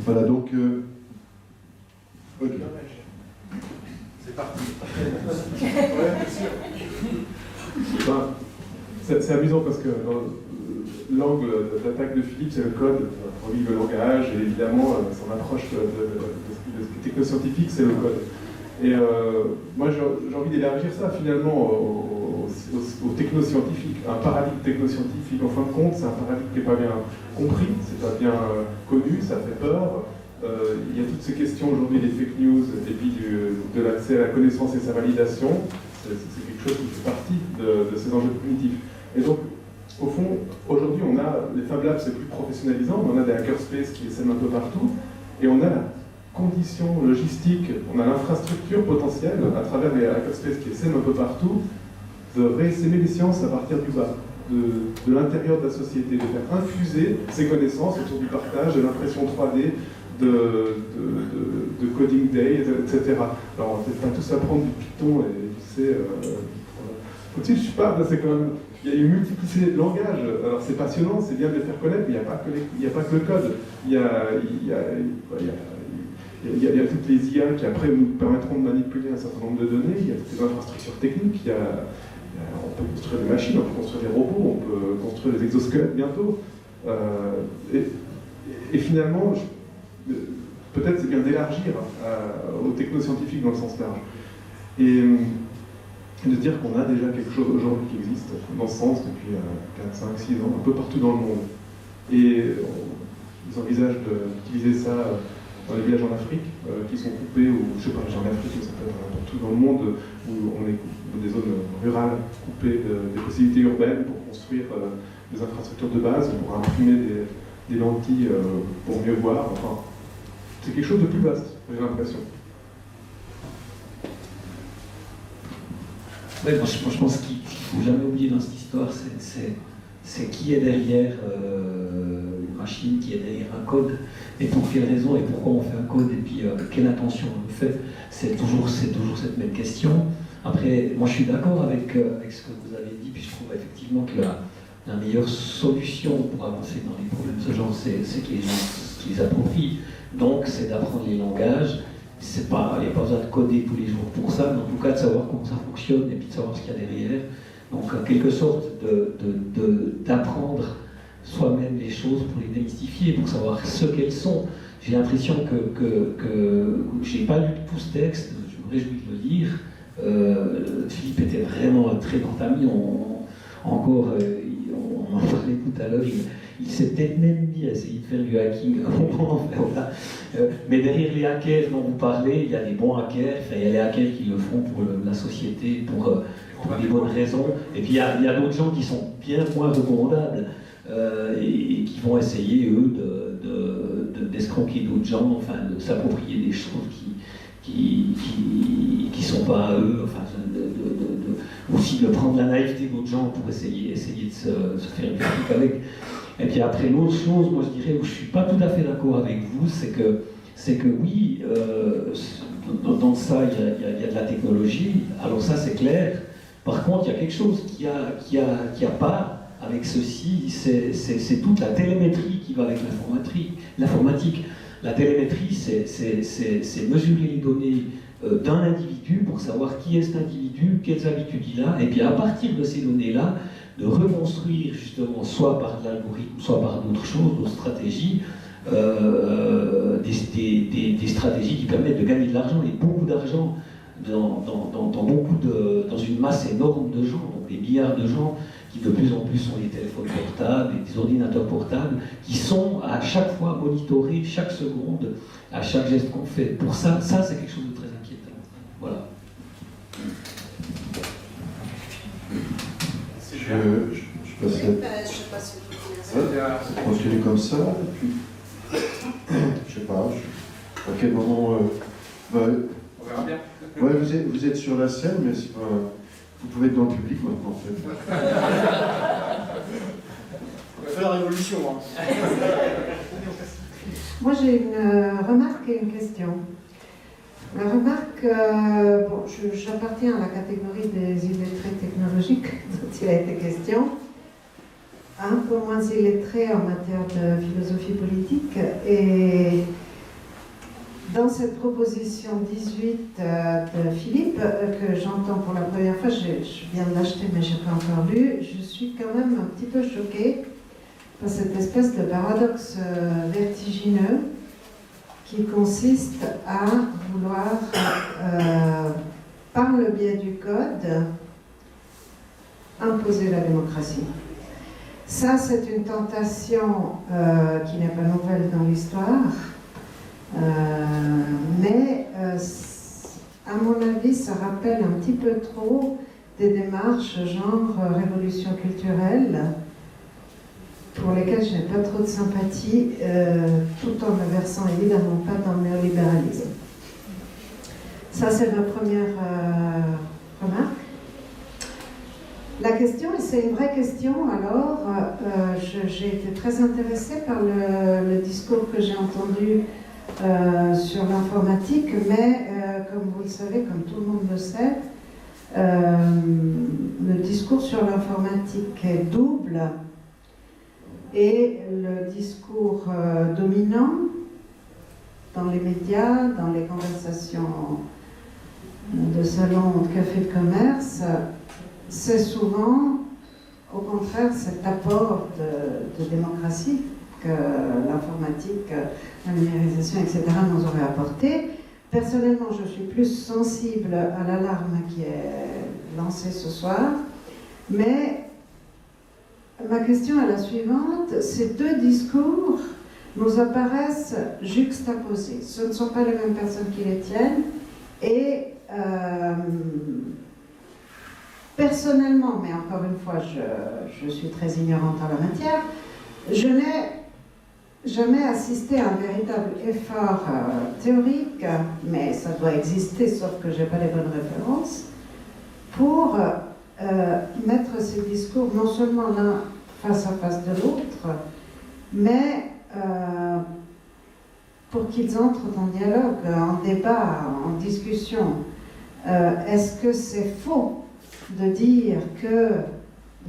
Voilà, donc... Ok. C'est parti. C'est amusant parce que l'angle d'attaque de Philippe, c'est le code, le langage, et évidemment, son approche de technoscientifique, c'est le code. Et moi, j'ai envie d'élargir ça finalement aux technoscientifiques. Un paradigme technoscientifique, en fin de compte, c'est un paradigme qui n'est pas bien compris, c'est pas bien connu, ça fait peur. Il y a toutes ces questions aujourd'hui des fake news et puis de l'accès à la connaissance et sa validation. C'est quelque chose qui fait partie de ces enjeux cognitifs. Et donc, au fond, aujourd'hui, on a les Fab Labs, c'est plus professionnalisant, on a des hackerspaces qui essaiment un peu partout, et on a la condition logistique, on a l'infrastructure potentielle à travers les hackerspaces qui essaiment un peu partout de réessaimer les sciences à partir du bas, de l'intérieur de la société, de faire infuser ces connaissances autour du partage, de l'impression 3D, de coding day, etc. Alors, on va peut-être pas tous apprendre du Python et tu sais, au-dessus, je parle, c'est quand même, il y a une multiplicité de langages. Alors, c'est passionnant, c'est bien de les faire connaître, mais il n'y a pas que le code. Il y a toutes les IA qui après nous permettront de manipuler un certain nombre de données, il y a toutes les infrastructures techniques, il On peut construire des machines, on peut construire des robots, on peut construire des exosquelettes bientôt. Et finalement, peut-être c'est bien d'élargir aux technoscientifiques dans le sens large. Et de dire qu'on a déjà quelque chose aujourd'hui qui existe dans ce sens depuis 4, 5, 6 ans, un peu partout dans le monde. Et ils envisagent d'utiliser ça dans les villages en Afrique, qui sont coupés, ou je sais pas, en Afrique, mais ça peut être partout dans le monde, où on est dans des zones rurales, coupées des possibilités urbaines pour construire des infrastructures de base, pour imprimer des lentilles pour mieux voir. Enfin, c'est quelque chose de plus vaste, j'ai l'impression. Oui, moi je pense qu'il ne faut jamais oublier dans cette histoire, c'est qui est derrière une machine, qui est derrière un code, et pour quelle raison, et pourquoi on fait un code, et puis quelle intention on le fait. C'est toujours cette même question. Après, moi je suis d'accord avec ce que vous avez dit, puis je trouve effectivement que la meilleure solution pour avancer dans les problèmes de ce genre, c'est que les gens les approprient. Donc c'est d'apprendre les langages. Il n'y a pas besoin de coder tous les jours pour ça, mais en tout cas de savoir comment ça fonctionne et puis de savoir ce qu'il y a derrière. Donc en quelque sorte d'apprendre soi-même les choses pour les démystifier, pour savoir ce qu'elles sont. J'ai l'impression que je n'ai pas lu tout ce texte, je me réjouis de le lire. Philippe était vraiment un très grand ami, on en parlait tout à l'heure. Il s'est peut-être même mis à essayer de faire du hacking. Voilà. Mais derrière les hackers dont vous parlez, il y a des bons hackers, il y a les hackers qui le font pour la société, pour des bonnes raisons. Et puis il y a d'autres gens qui sont bien moins recommandables et qui vont essayer, eux, d'escroquer d'autres gens, enfin, de s'approprier des choses qui sont pas à eux, enfin, aussi de prendre la naïveté d'autres gens pour essayer de se faire du truc avec. Et puis après, l'autre chose, moi je dirais, où je ne suis pas tout à fait d'accord avec vous, c'est que oui, dans ça, il y a de la technologie, alors ça c'est clair. Par contre, il y a quelque chose qui a pas avec ceci, c'est toute la télémétrie qui va avec l'informatique. La télémétrie, c'est mesurer les données d'un individu pour savoir qui est cet individu, quelles habitudes il a, et puis à partir de ces données-là, de reconstruire justement, soit par de l'algorithme, soit par d'autres choses, d'autres stratégies, des stratégies qui permettent de gagner de l'argent, et beaucoup d'argent dans une masse énorme de gens, donc des milliards de gens qui de plus en plus ont des téléphones portables et des ordinateurs portables, qui sont à chaque fois monitorés, chaque seconde, à chaque geste qu'on fait. Pour ça c'est quelque chose de très inquiétant. Voilà. Je passais. Je sais pas si vous voulez. Continuer comme ça, et puis. Je sais pas, à quel moment. On verra bien. Ouais, vous êtes sur la scène, mais c'est pas. Vous pouvez être dans le public maintenant, en fait. On fait la révolution, hein. Moi, j'ai une remarque et une question. La remarque, bon, j'appartiens à la catégorie des illettrés technologiques dont il a été question, un peu moins illettrés en matière de philosophie politique, et dans cette proposition 18 de Philippe, que j'entends pour la première fois, je viens de l'acheter mais je n'ai pas encore lu, je suis quand même un petit peu choquée par cette espèce de paradoxe vertigineux qui consiste à vouloir, par le biais du code, imposer la démocratie. Ça, c'est une tentation qui n'est pas nouvelle dans l'histoire, mais à mon avis, ça rappelle un petit peu trop des démarches genre révolution culturelle, pour lesquelles je n'ai pas trop de sympathie, tout en ne versant évidemment pas dans le néolibéralisme. Ça, c'est ma première remarque. La question, et c'est une vraie question, alors, j'ai été très intéressée par le discours que j'ai entendu sur l'informatique, mais comme vous le savez, comme tout le monde le sait, le discours sur l'informatique est double. Et le discours dominant dans les médias, dans les conversations de salon, de café de commerce, c'est souvent, au contraire, cet apport de démocratie que l'informatique, la numérisation, etc. nous aurait apporté. Personnellement, je suis plus sensible à l'alarme qui est lancée ce soir, mais ma question est la suivante. Ces deux discours nous apparaissent juxtaposés. Ce ne sont pas les mêmes personnes qui les tiennent. Et personnellement, mais encore une fois, je suis très ignorante en la matière, je n'ai jamais assisté à un véritable effort théorique, mais ça doit exister, sauf que je n'ai pas les bonnes références, pour mettre ces discours non seulement l'un face à face de l'autre, mais pour qu'ils entrent en dialogue, en débat, en discussion. Est-ce que c'est faux de dire que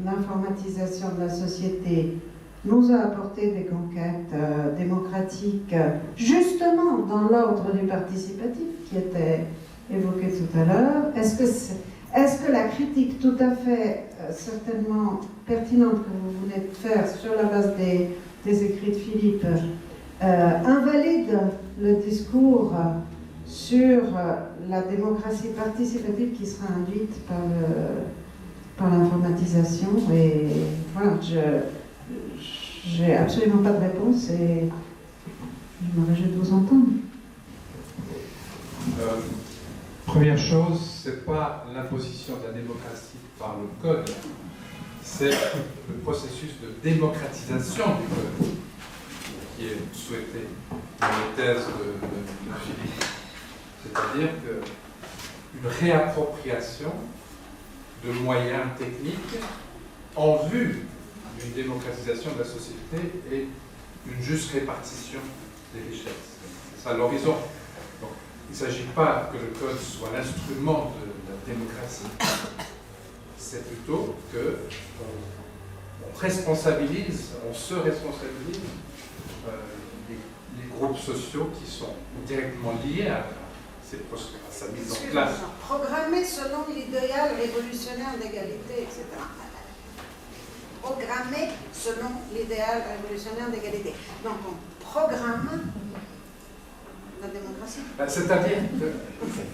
l'informatisation de la société nous a apporté des conquêtes démocratiques, justement dans l'ordre du participatif qui était évoqué tout à l'heure? Est-ce que la critique tout à fait certainement pertinente que vous venez de faire sur la base des écrits de Philippe invalide le discours sur la démocratie participative qui sera induite par l'informatisation? Et voilà, j'ai absolument pas de réponse et je me réjouis de vous entendre. Première chose, c'est pas l'imposition de la démocratie par le code, c'est le processus de démocratisation du code qui est souhaité dans les thèses de Philippe. C'est-à-dire qu'une réappropriation de moyens techniques en vue d'une démocratisation de la société et une juste répartition des richesses. C'est ça l'horizon. Donc, il ne s'agit pas que le code soit l'instrument de la démocratie, c'est plutôt qu'on responsabilise, on se responsabilise les groupes sociaux qui sont directement liés à sa mise en place. Programmer selon l'idéal révolutionnaire d'égalité, etc. Programmer selon l'idéal révolutionnaire d'égalité. Donc on programme la démocratie. C'est-à-dire que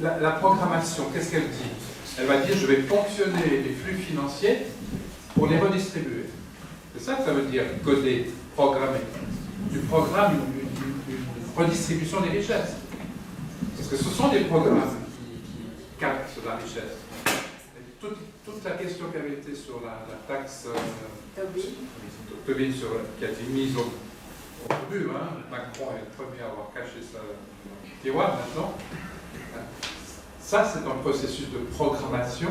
la programmation, qu'est-ce qu'elle dit? Elle va dire, je vais ponctionner les flux financiers pour les redistribuer. C'est ça que ça veut dire, coder, programmer. Tu programmes une redistribution des richesses. Parce que ce sont des programmes qui captent la richesse. Et toute la question qui avait été sur la taxe Tobin qui a été mise au début, Macron est le premier à avoir caché sa tiroir maintenant. Ça, c'est un processus de programmation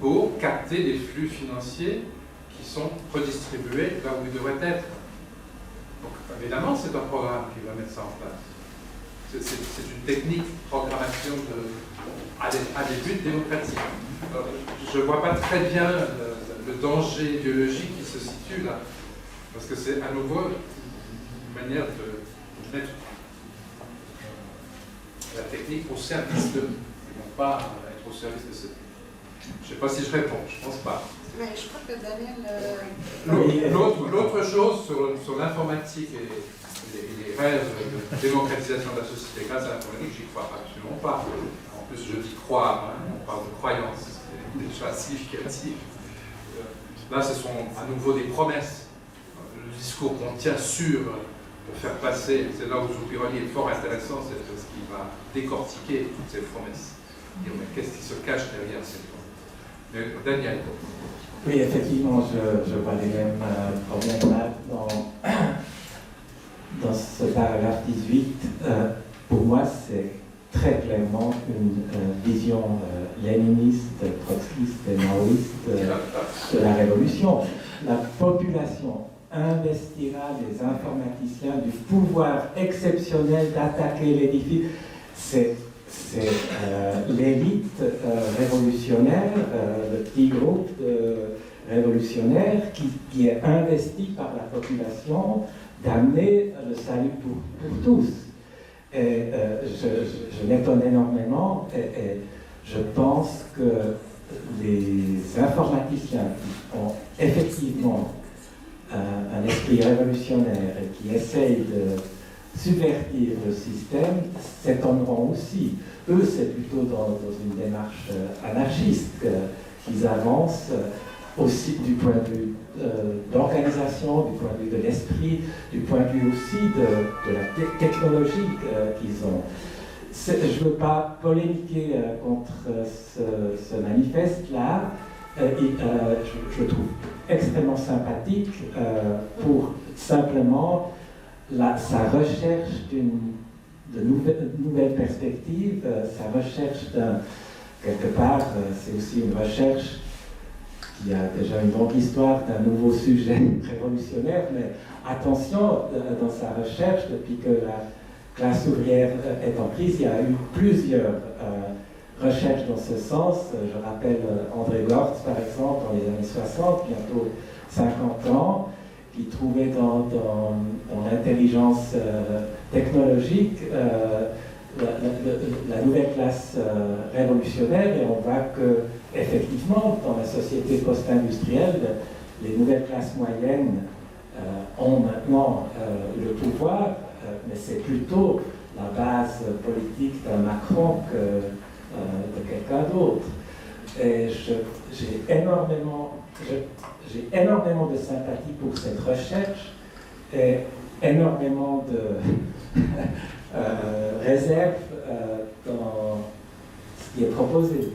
pour capter les flux financiers qui sont redistribués là où ils devraient être. Donc, évidemment, c'est un programme qui va mettre ça en place. C'est une technique de programmation à des buts démocratiques. Alors, je ne vois pas très bien le danger idéologique qui se situe là, parce que c'est à nouveau une manière de mettre la technique au service de, ils ne vont pas être au service de cette. Je ne sais pas si je réponds, je ne pense pas. Mais je crois que Daniel. L'autre chose sur l'informatique et les rêves de démocratisation de la société grâce à l'informatique, j'y crois absolument pas. En plus, je dis croire, on parle de croyance, c'est déjà significatif. Là, ce sont à nouveau des promesses. Le discours qu'on tient sûr de faire passer, c'est là où Zucchironi est fort intéressant, c'est parce qu'il va décortiquer toutes ces promesses. Dire, mais qu'est-ce qui se cache derrière ces promesses? Mais Daniel. Oui, effectivement, je vois les mêmes problèmes là dans ce paragraphe 18. Pour moi, c'est très clairement une vision léniniste, trotskiste et maoïste de la révolution. La population investira les informaticiens du pouvoir exceptionnel d'attaquer l'édifice. C'est l'élite révolutionnaire, le petit groupe révolutionnaire qui est investi par la population d'amener le salut pour tous. Et je m'étonne énormément et je pense que les informaticiens qui ont effectivement un esprit révolutionnaire et qui essayent de subvertir le système s'étonneront aussi. Eux, c'est plutôt dans une démarche anarchiste qu'ils avancent, aussi du point de vue d'organisation, du point de vue de l'esprit, du point de vue aussi de la technologie qu'ils ont. Je ne veux pas polémiquer contre ce manifeste-là. Je le trouve extrêmement sympathique pour simplement sa recherche de nouvelles perspectives, sa recherche quelque part, c'est aussi une recherche qui a déjà une longue histoire d'un nouveau sujet révolutionnaire, mais attention, dans sa recherche, depuis que la classe ouvrière est en crise, il y a eu plusieurs recherches dans ce sens. Je rappelle André Gortz, par exemple, dans les années 60, bientôt 50 ans, qui trouvait dans l'intelligence technologique la nouvelle classe révolutionnaire, et on voit que effectivement, dans la société post-industrielle, les nouvelles classes moyennes ont maintenant le pouvoir, mais c'est plutôt la base politique d'un Macron que de quelqu'un d'autre. Et j'ai énormément de sympathie pour cette recherche et énormément de réserve dans ce qui est proposé.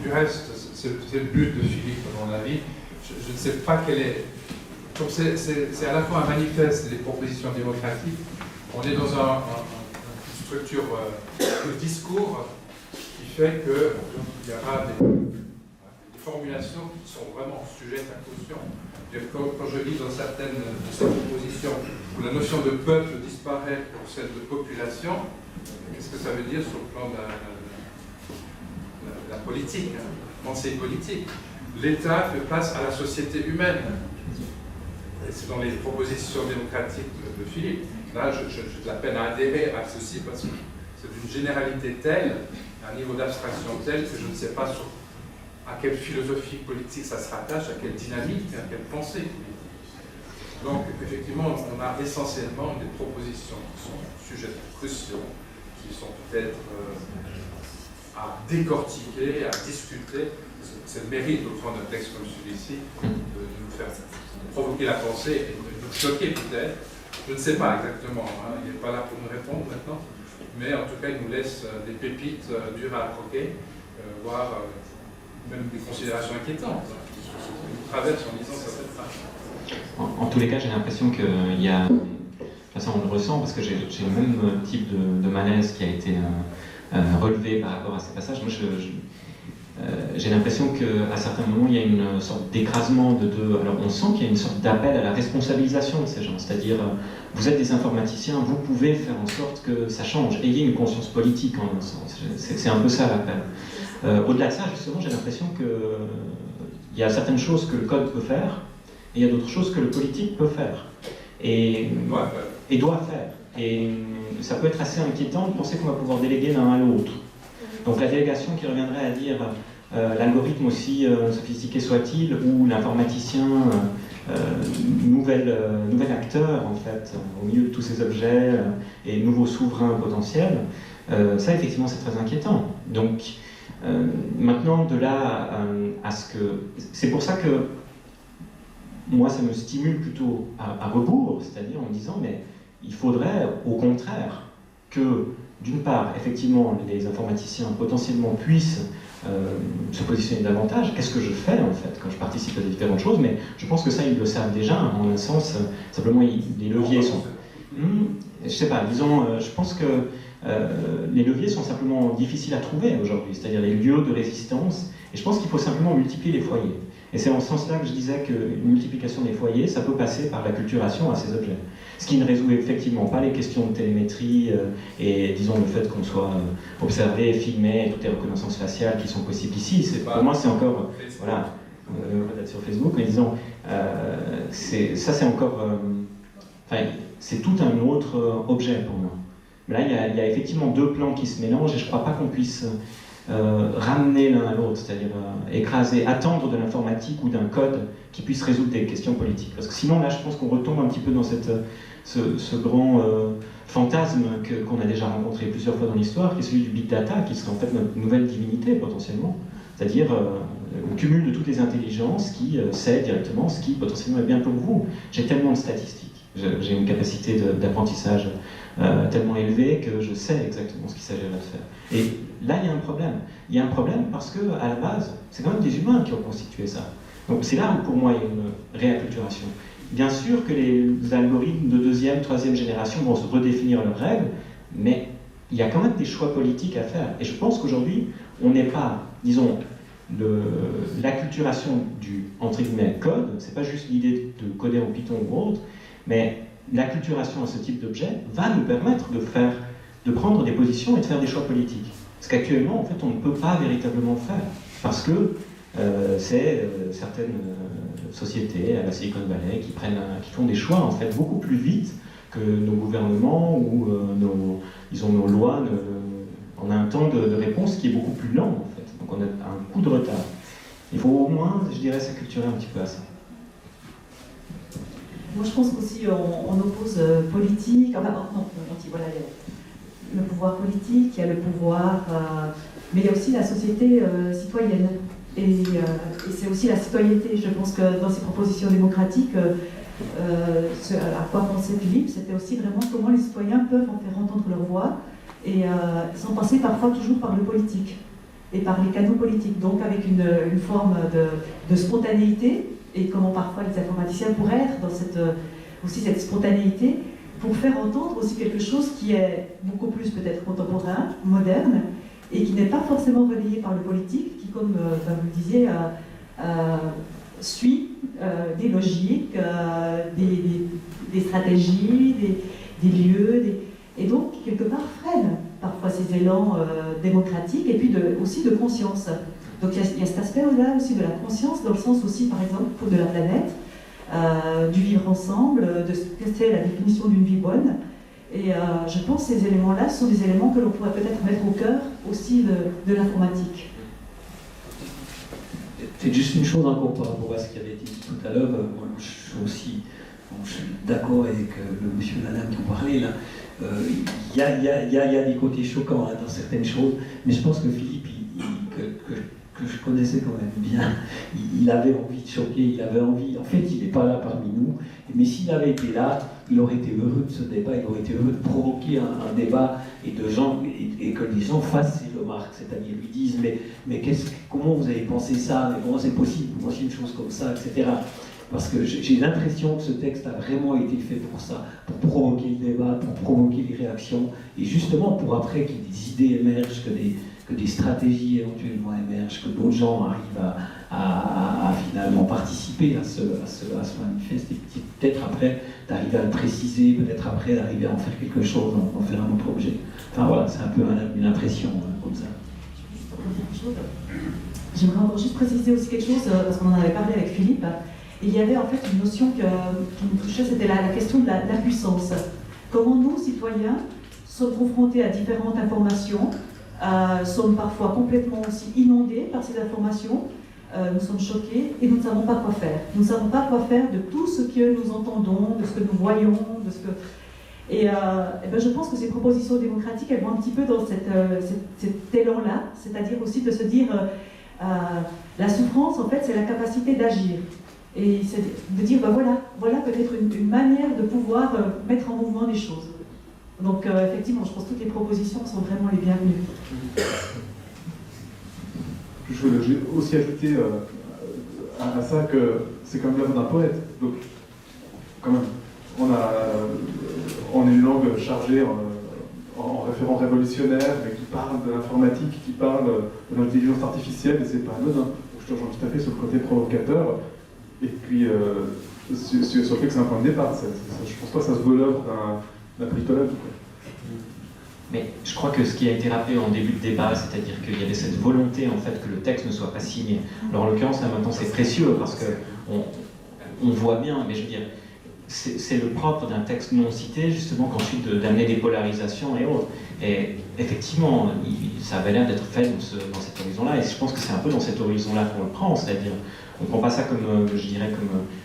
Du reste, c'est le but de Philippe, à mon avis. Je ne sais pas quelle est. Comme c'est à la fois un manifeste des propositions démocratiques, on est dans une structure de discours qui fait qu'il y aura des formulations qui sont vraiment sujettes à caution. Quand je lis dans certaines de ces propositions où la notion de peuple disparaît pour celle de population, qu'est-ce que ça veut dire sur le plan de la politique, pensée politique? L'État fait place à la société humaine. Et c'est dans les propositions démocratiques de Philippe. Là, j'ai de la peine à adhérer à ceci parce que c'est d'une généralité telle, un niveau d'abstraction tel que je ne sais pas à quelle philosophie politique ça se rattache, à quelle dynamique, à quelle pensée politique. Donc, effectivement, on a essentiellement des propositions qui sont sujettes à caution, qui sont peut-être à décortiquer, à discuter. C'est le mérite de prendre un texte comme celui-ci, de nous faire provoquer la pensée et de nous choquer peut-être. Je ne sais pas exactement, hein, il n'est pas là pour nous répondre maintenant, mais en tout cas il nous laisse des pépites dures à croquer, voire même des considérations inquiétantes qui nous traversent en lisant cette phrase. En tous les cas, j'ai l'impression qu'il y a... Enfin, ça, on le ressent parce que j'ai le même type de malaise qui a été relevé par rapport à ces passages. Moi, j'ai l'impression qu'à certains moments, il y a une sorte d'écrasement de deux... Alors, on sent qu'il y a une sorte d'appel à la responsabilisation de ces gens. C'est-à-dire, vous êtes des informaticiens, vous pouvez faire en sorte que ça change. Ayez une conscience politique, en un sens. C'est un peu ça l'appel. Au-delà de ça, justement, j'ai l'impression qu'il y a certaines choses que le code peut faire, et il y a d'autres choses que le politique peut faire. Et doit faire. Et ça peut être assez inquiétant de penser qu'on va pouvoir déléguer l'un à l'autre. Donc la délégation qui reviendrait à dire l'algorithme aussi sophistiqué soit-il, ou l'informaticien nouvel acteur en fait, au milieu de tous ces objets et nouveau souverain potentiel, ça effectivement c'est très inquiétant. Donc maintenant de là à ce que... C'est pour ça que moi ça me stimule plutôt à rebours, c'est-à-dire en me disant mais il faudrait au contraire que d'une part, effectivement, les informaticiens potentiellement puissent se positionner davantage. Qu'est-ce que je fais, en fait, quand je participe à des différentes choses? Mais je pense que ça, ils le savent déjà, en un sens. Simplement, les leviers sont... je sais pas, disons, je pense que les leviers sont simplement difficiles à trouver aujourd'hui, c'est-à-dire les lieux de résistance. Et je pense qu'il faut simplement multiplier les foyers. Et c'est en ce sens-là que je disais qu'une multiplication des foyers, ça peut passer par l'acculturation à ces objets. Ce qui ne résout effectivement pas les questions de télémétrie et, disons, le fait qu'on soit observé, filmé, et toutes les reconnaissances faciales qui sont possibles ici. Pour moi, c'est encore... Voilà, peut-être sur Facebook, mais disons, ça c'est encore... Enfin, c'est tout un autre objet pour moi. Mais là, il y a effectivement deux plans qui se mélangent et je ne crois pas qu'on puisse ramener l'un à l'autre, c'est-à-dire écraser, attendre de l'informatique ou d'un code qui puisse résoudre des questions politiques. Parce que sinon, là, je pense qu'on retombe un petit peu dans ce grand fantasme qu'on a déjà rencontré plusieurs fois dans l'histoire, qui est celui du big data, qui serait en fait notre nouvelle divinité potentiellement. C'est-à-dire le cumul de toutes les intelligences qui sait directement ce qui potentiellement est bien pour vous. J'ai tellement de statistiques, j'ai une capacité d'apprentissage tellement élevée que je sais exactement ce qu'il s'agirait de faire. Et là, il y a un problème. Il y a un problème parce que, à la base, c'est quand même des humains qui ont constitué ça. Donc c'est là où, pour moi, il y a une réacculturation. Bien sûr que les algorithmes de deuxième, troisième génération vont se redéfinir leurs règles, mais il y a quand même des choix politiques à faire. Et je pense qu'aujourd'hui, on n'est pas, disons, l'acculturation du, entre guillemets, code, c'est pas juste l'idée de coder en Python ou autre, mais l'acculturation à ce type d'objet va nous permettre de prendre des positions et de faire des choix politiques. Ce qu'actuellement, en fait, on ne peut pas véritablement faire, parce que c'est certaines sociétés à la Silicon Valley qui font des choix, en fait, beaucoup plus vite que nos gouvernements ou nos lois. On a un temps de réponse qui est beaucoup plus lent, en fait. Donc on a un coup de retard. Il faut au moins, je dirais, s'acculturer un petit peu à ça. Moi, je pense qu'aussi, on oppose politique, enfin, non, on dit, voilà, le pouvoir politique, il y a le pouvoir, mais il y a aussi la société citoyenne. Et c'est aussi la citoyenneté. Je pense que dans ces propositions démocratiques, à quoi pensait Philippe, c'était aussi vraiment comment les citoyens peuvent en faire entendre leur voix, et sans passer parfois toujours par le politique, et par les canaux politiques, donc avec une forme de spontanéité, et comment parfois les informaticiens pourraient être dans cette spontanéité, pour faire entendre aussi quelque chose qui est beaucoup plus peut-être contemporain, moderne, et qui n'est pas forcément relayé par le politique, qui, comme vous le disiez, suit des logiques, des stratégies, des lieux, et donc quelque part freine parfois ces élans démocratiques, et puis aussi de conscience. Donc il y a cet aspect-là aussi de la conscience, dans le sens aussi, par exemple, pour de la planète, du vivre ensemble, de ce que c'est la définition d'une vie bonne. Et je pense que ces éléments-là sont des éléments que l'on pourrait peut-être mettre au cœur aussi de l'informatique. C'est juste une chose encore par rapport à ce qui avait été dit tout à l'heure. Moi, je suis d'accord avec le monsieur Lalanne qui en parlait là. Il y a des côtés choquants hein, dans certaines choses, mais je pense que Philippe, que je connaissais quand même bien, il avait envie de choquer, il avait envie, en fait il n'est pas là parmi nous, mais s'il avait été là, il aurait été heureux de ce débat, il aurait été heureux de provoquer un débat et que les gens fassent ces remarques, c'est-à-dire lui disent mais comment vous avez pensé ça, mais comment c'est possible, vous pensez une chose comme ça, etc. Parce que j'ai l'impression que ce texte a vraiment été fait pour ça, pour provoquer le débat, pour provoquer les réactions, et justement pour après qu'il y ait des idées émergent, que des stratégies éventuellement émergent, que d'autres gens arrivent à finalement participer à ce manifeste, et peut-être après d'arriver à le préciser, peut-être après d'arriver à en faire quelque chose, en faire un autre objet. Enfin voilà, c'est un peu une impression comme ça. J'aimerais encore juste préciser aussi quelque chose, parce qu'on en avait parlé avec Philippe. Et il y avait en fait une notion qui me touchait, c'était la question de la puissance. Comment nous, citoyens, sommes confrontés à différentes informations, sommes parfois complètement aussi inondés par ces informations, nous sommes choqués et nous ne savons pas quoi faire. Nous ne savons pas quoi faire de tout ce que nous entendons, de ce que nous voyons, de ce que... Et ben je pense que ces propositions démocratiques, elles vont un petit peu dans cet élan-là, c'est-à-dire aussi de se dire la souffrance, en fait, c'est la capacité d'agir. Et c'est de dire, ben voilà peut-être une manière de pouvoir mettre en mouvement les choses. Donc effectivement, je pense que toutes les propositions sont vraiment les bienvenues. Je vais aussi ajouter à ça que c'est quand même l'œuvre d'un poète. Donc, quand même, on est une langue chargée en référent révolutionnaire, mais qui parle de l'informatique, qui parle de l'intelligence artificielle, et c'est pas anodin. Donc, je te rejoins tout à fait sur le côté provocateur. Et puis, sur le fait que c'est un point de départ. Je pense pas que ça se veut l'œuvre d'un politologue. Mais je crois que ce qui a été rappelé en début de débat, c'est-à-dire qu'il y avait cette volonté en fait que le texte ne soit pas signé. Alors en l'occurrence, là maintenant c'est précieux parce qu'on voit bien, mais je veux dire, c'est le propre d'un texte non cité, justement, qu'ensuite d'amener des polarisations et autres. Et effectivement, ça avait l'air d'être fait dans cet horizon-là, et je pense que c'est un peu dans cet horizon-là qu'on le prend, c'est-à-dire, on ne prend pas ça comme, je dirais,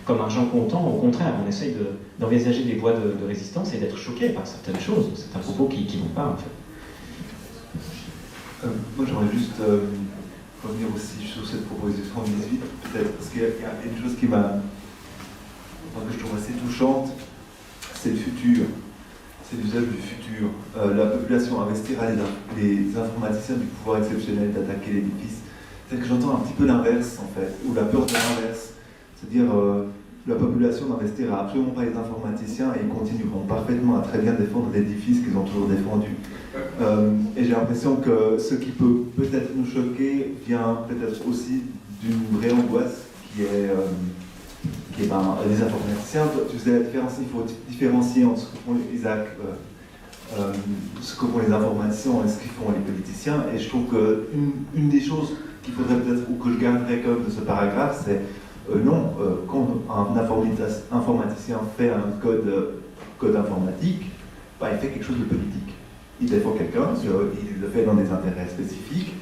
comme argent comptant, au contraire, on essaye d'envisager des voies de résistance et d'être choqué par certaines choses, certains propos qui vont pas, en fait. Moi, j'aimerais juste revenir aussi sur cette proposition 18, peut-être, parce qu'il y a une chose que je trouve assez touchante, c'est le futur, c'est l'usage du futur. La population investira les informaticiens du pouvoir exceptionnel d'attaquer l'édifice. C'est-à-dire que j'entends un petit peu l'inverse, en fait, ou la peur de l'inverse. C'est-à-dire, la population n'investira absolument pas les informaticiens et ils continueront parfaitement à très bien défendre l'édifice qu'ils ont toujours défendu. Et j'ai l'impression que ce qui peut peut-être nous choquer vient peut-être aussi d'une vraie angoisse qui est les informaticiens. Tu faisais la différence, il faut différencier entre ce que font ce que font les informaticiens et ce qu'ils font les politiciens. Et je trouve qu'une des choses qu'il faudrait peut-être, ou que je garderais quand même de ce paragraphe, c'est quand un informaticien fait un code informatique, bah, il fait quelque chose de politique. Il défend quelqu'un, il le fait dans des intérêts spécifiques.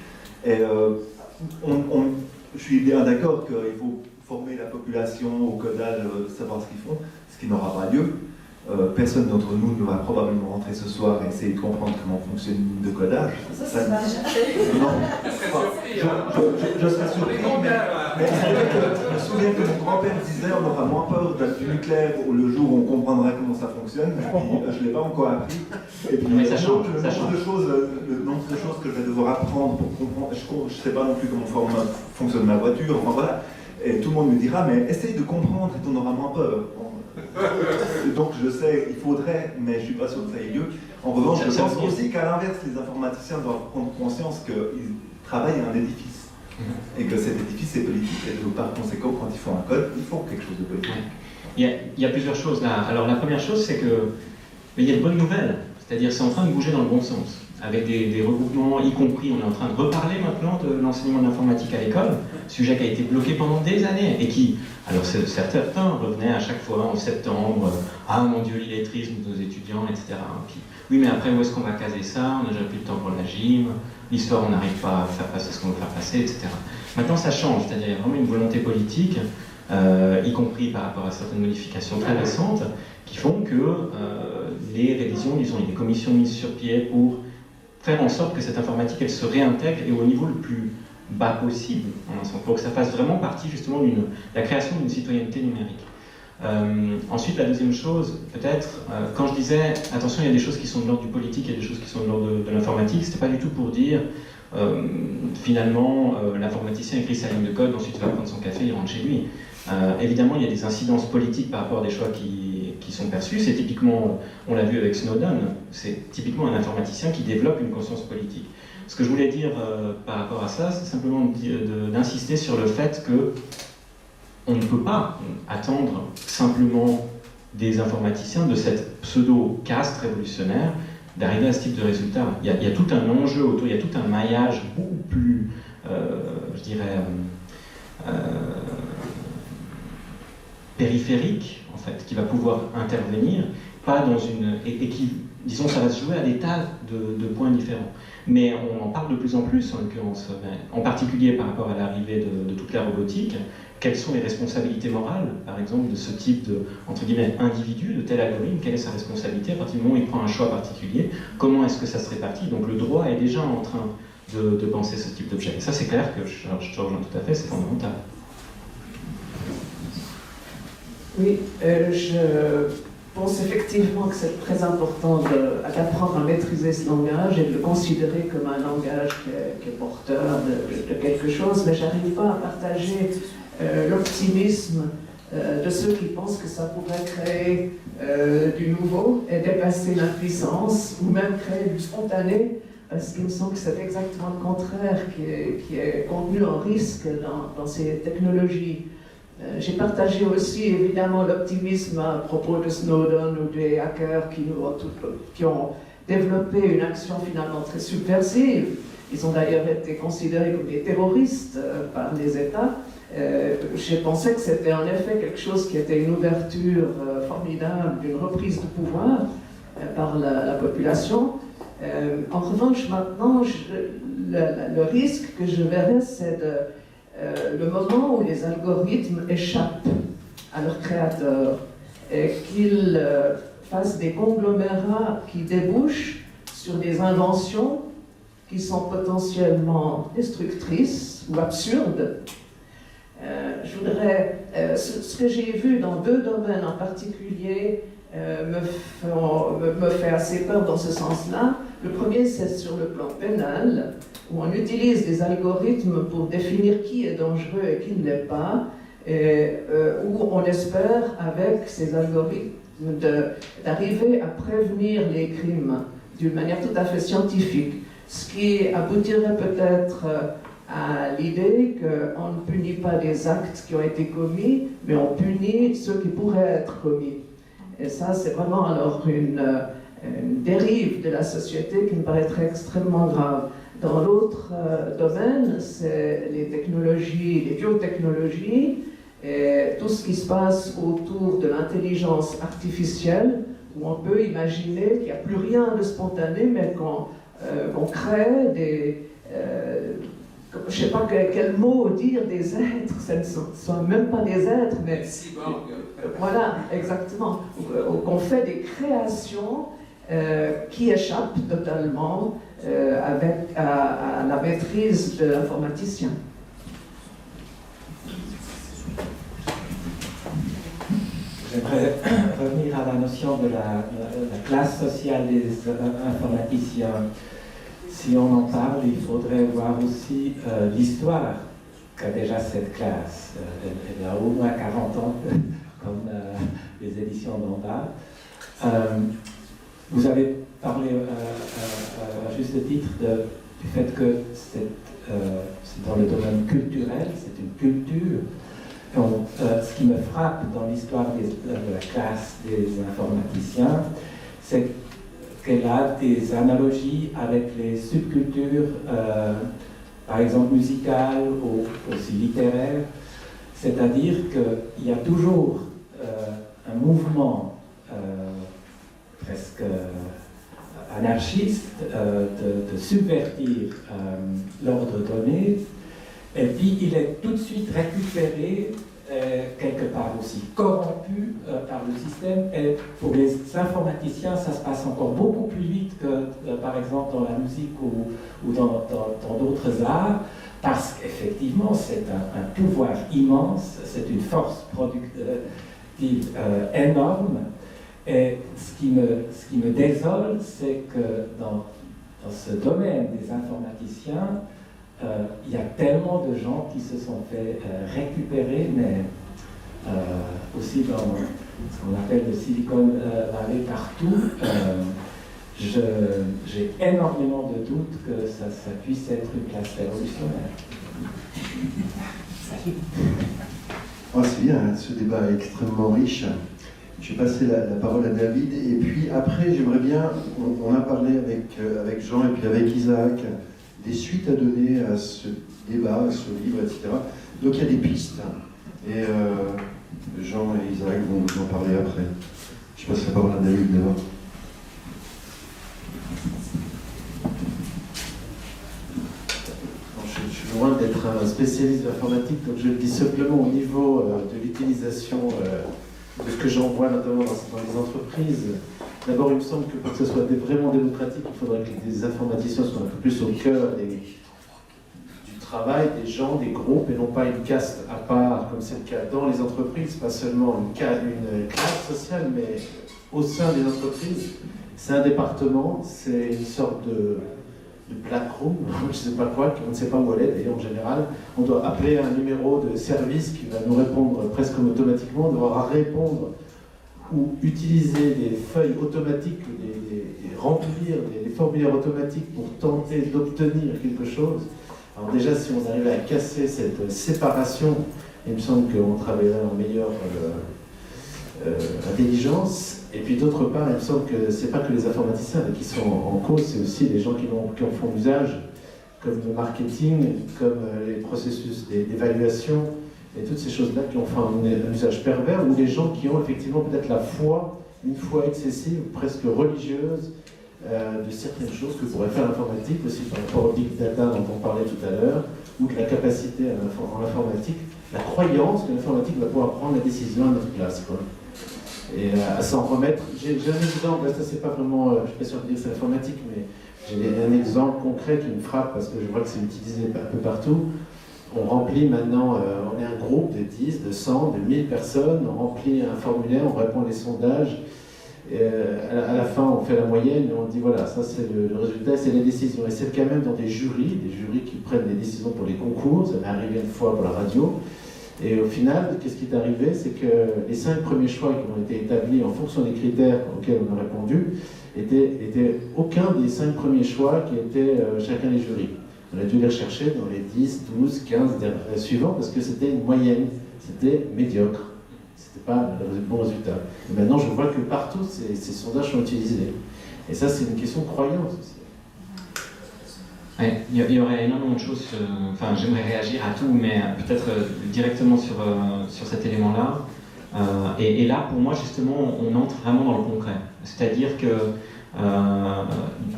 Et je suis bien d'accord qu'il faut former la population au codage, savoir ce qu'ils font, ce qui n'aura pas lieu. Personne d'entre nous ne va probablement rentrer ce soir et essayer de comprendre comment fonctionne une ligne de codage. Ça déjà fait. Non. Je serais surpris, mais c'est vrai que je me souviens que mon grand-père disait on aura moins peur du nucléaire le jour où on comprendra comment ça fonctionne. Et puis, je ne l'ai pas encore appris. Et puis, mais ça change. Le nombre de choses que je vais devoir apprendre pour comprendre. Je ne sais pas non plus comment fonctionne ma voiture. Enfin voilà. Et tout le monde me dira mais essaye de comprendre et tu en auras moins peur. Donc je sais, il faudrait, mais je ne suis pas sûr que ça ait lieu. En revanche, je pense aussi qu'à l'inverse, les informaticiens doivent prendre conscience qu'ils travaillent à un édifice. Et que cet édifice est politique, et donc par conséquent, quand ils font un code, ils font quelque chose de politique. Il y a plusieurs choses là. Alors la première chose, c'est que il y a de bonnes nouvelles, c'est-à-dire c'est en train de bouger dans le bon sens, avec des regroupements, y compris, on est en train de reparler maintenant de l'enseignement de l'informatique à l'école, sujet qui a été bloqué pendant des années, et qui, alors certains revenaient à chaque fois en septembre, ah mon Dieu, l'illettrisme de nos étudiants, etc. Puis, oui, mais après, où est-ce qu'on va caser ça? On n'a déjà plus le temps pour la gym, l'histoire, on n'arrive pas à faire passer ce qu'on veut faire passer, etc. Maintenant, ça change, c'est-à-dire qu'il y a vraiment une volonté politique, y compris par rapport à certaines modifications très récentes, qui font que les révisions, disons, il y a des commissions mises sur pied pour faire en sorte que cette informatique, elle se réintègre et au niveau le plus bas possible, pour que ça fasse vraiment partie justement de la création d'une citoyenneté numérique. Ensuite, la deuxième chose, peut-être, quand je disais, attention, il y a des choses qui sont de l'ordre du politique, il y a des choses qui sont de l'ordre de l'informatique, c'était pas du tout pour dire, finalement, l'informaticien écrit sa ligne de code, ensuite il va prendre son café, il rentre chez lui. Évidemment, il y a des incidences politiques par rapport à des choix qui sont perçus. C'est typiquement, on l'a vu avec Snowden, c'est typiquement un informaticien qui développe une conscience politique. Ce que je voulais dire par rapport à ça, c'est simplement d'insister sur le fait que on ne peut pas attendre simplement des informaticiens de cette pseudo-caste révolutionnaire d'arriver à ce type de résultat. Il y a tout un enjeu autour, il y a tout un maillage beaucoup plus, je dirais, périphérique, en fait, qui va pouvoir intervenir, pas dans et qui, disons, ça va se jouer à des tas de points différents. Mais on en parle de plus en plus, en l'occurrence, en particulier par rapport à l'arrivée de toute la robotique. Quelles sont les responsabilités morales, par exemple, de ce type de, entre guillemets, individu, de tel algorithme? Quelle est sa responsabilité à partir du moment où il prend un choix particulier? Comment est-ce que ça se répartit? Donc le droit est déjà en train de penser ce type d'objet. Et ça, c'est clair que je te rejoins tout à fait, c'est fondamental. Oui, je pense effectivement que c'est très important d'apprendre à maîtriser ce langage et de le considérer comme un langage qui est porteur de quelque chose, mais je n'arrive pas à partager l'optimisme de ceux qui pensent que ça pourrait créer du nouveau et dépasser l'impuissance, ou même créer du spontané, parce qu'il me semble que c'est exactement le contraire qui est contenu en risque dans ces technologies. J'ai partagé aussi évidemment l'optimisme à propos de Snowden ou des hackers qui ont développé une action finalement très subversive. Ils ont d'ailleurs été considérés comme des terroristes par les États. j'ai pensé que c'était en effet quelque chose qui était une ouverture formidable d'une reprise de pouvoir par la population. En revanche, maintenant, le risque que je verrais, c'est le moment où les algorithmes échappent à leurs créateurs et qu'ils fassent des conglomérats qui débouchent sur des inventions qui sont potentiellement destructrices ou absurdes. Je voudrais, ce que j'ai vu dans 2 domaines en particulier me fait assez peur dans ce sens-là. Le premier, c'est sur le plan pénal, où on utilise des algorithmes pour définir qui est dangereux et qui ne l'est pas, et où on espère, avec ces algorithmes, d'arriver à prévenir les crimes d'une manière tout à fait scientifique, ce qui aboutirait peut-être à l'idée qu'on ne punit pas des actes qui ont été commis, mais on punit ceux qui pourraient être commis. Et ça, c'est vraiment alors une dérive de la société qui me paraîtrait extrêmement grave. Dans l'autre domaine, c'est les technologies, les biotechnologies, et tout ce qui se passe autour de l'intelligence artificielle, où on peut imaginer qu'il n'y a plus rien de spontané, mais qu'on crée des... je ne sais pas quel mot dire, des êtres, ce ne sont même pas des êtres, mais... Voilà, exactement. Qu'on fait des créations qui échappent totalement à la maîtrise de l'informaticien. J'aimerais revenir à la notion de la classe sociale des informaticiens. Si on en parle, il faudrait voir aussi l'histoire qu'a déjà cette classe. Elle a au moins 40 ans, comme les éditions d'Andal. Vous avez parlé à juste titre du fait que c'est dans le domaine culturel, c'est une culture. Donc, ce qui me frappe dans l'histoire de la classe des informaticiens, c'est qu'elle a des analogies avec les subcultures, par exemple musicales ou aussi littéraires. C'est-à-dire qu'il y a toujours un mouvement presque anarchiste de subvertir l'ordre donné, et puis il est tout de suite récupéré, quelque part aussi corrompu par le système. Et pour les informaticiens, ça se passe encore beaucoup plus vite que par exemple dans la musique ou dans d'autres arts, parce qu'effectivement c'est un pouvoir immense, c'est une force productive énorme. Et ce qui me désole, c'est que dans ce domaine des informaticiens, il y a tellement de gens qui se sont fait récupérer, mais aussi dans ce qu'on appelle le Silicon Valley partout. J'ai énormément de doutes que ça puisse être une classe révolutionnaire. Oh, c'est bien, hein, ce débat est extrêmement riche. Je vais passer la parole à David, et puis après, j'aimerais bien, on a parlé avec Jean et puis avec Isaac, des suites à donner à ce débat, à ce livre, etc. Donc il y a des pistes, et Jean et Isaac vont vous en parler après. Je passe la parole à David d'abord. Je suis loin d'être un spécialiste d'informatique, donc je le dis simplement au niveau de l'utilisation de ce que j'en vois notamment dans les entreprises. D'abord, il me semble que pour que ce soit vraiment démocratique, il faudrait que les informaticiens soient un peu plus au cœur du travail, des gens, des groupes, et non pas une caste à part, comme c'est le cas dans les entreprises, pas seulement une classe sociale, mais au sein des entreprises. C'est un département, c'est une sorte de black room, je ne sais pas quoi, on ne sait pas où elle est d'ailleurs en général. On doit appeler un numéro de service qui va nous répondre presque automatiquement, on doit répondre ou utiliser des feuilles automatiques, remplir des formulaires automatiques pour tenter d'obtenir quelque chose. Alors déjà, si on arrivait à casser cette séparation, il me semble qu'on travaillerait en meilleure intelligence. Et puis d'autre part, il me semble que ce n'est pas que les informaticiens qui sont en cause, c'est aussi les gens qui en font usage, comme le marketing, comme les processus d'évaluation, et toutes ces choses-là qui ont fait un usage pervers, ou des gens qui ont effectivement peut-être la foi, une foi excessive, presque religieuse, de certaines choses que pourrait faire l'informatique, aussi par rapport au big data dont on parlait tout à l'heure, ou de la capacité en informatique, la croyance que l'informatique va pouvoir prendre la décision à notre place, quoi. Et à s'en remettre, j'ai un exemple, là ça c'est pas vraiment, je suis pas sûr de dire que c'est l'informatique, mais j'ai un exemple concret qui me frappe parce que je vois que c'est utilisé un peu partout. On remplit maintenant, on est un groupe de 10, de 100, de 1000 personnes, on remplit un formulaire, on répond les sondages, et à la fin on fait la moyenne et on dit voilà, ça c'est le résultat, c'est les décisions. Et c'est quand même dans des jurys qui prennent des décisions pour les concours, ça m'est arrivé une fois pour la radio. Et au final, qu'est-ce qui est arrivé? C'est que les 5 premiers choix qui ont été établis en fonction des critères auxquels on a répondu, étaient aucun des 5 premiers choix qui étaient chacun des jurys. On a dû les rechercher dans les 10, 12, 15 suivants parce que c'était une moyenne, c'était médiocre. C'était pas le bon résultat. Et maintenant, je vois que partout, ces sondages sont utilisés. Et ça, c'est une question de croyance aussi. Ouais, il y aurait énormément de choses, enfin j'aimerais réagir à tout, mais peut-être directement sur cet élément-là. Et là, pour moi, justement, on entre vraiment dans le concret. C'est-à-dire que,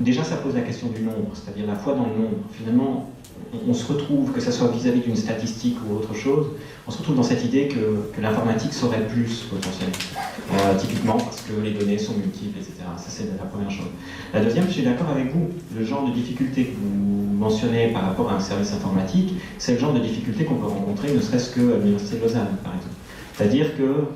déjà, ça pose la question du nombre, c'est-à-dire la foi dans le nombre. Finalement, on se retrouve, que ce soit vis-à-vis d'une statistique ou autre chose, on se retrouve dans cette idée que l'informatique saurait plus potentiellement. Typiquement parce que les données sont multiples, etc. Ça, c'est la première chose. La deuxième, je suis d'accord avec vous, le genre de difficulté que vous mentionnez par rapport à un service informatique, c'est le genre de difficulté qu'on peut rencontrer, ne serait-ce qu'à l'Université de Lausanne, par exemple. C'est-à-dire que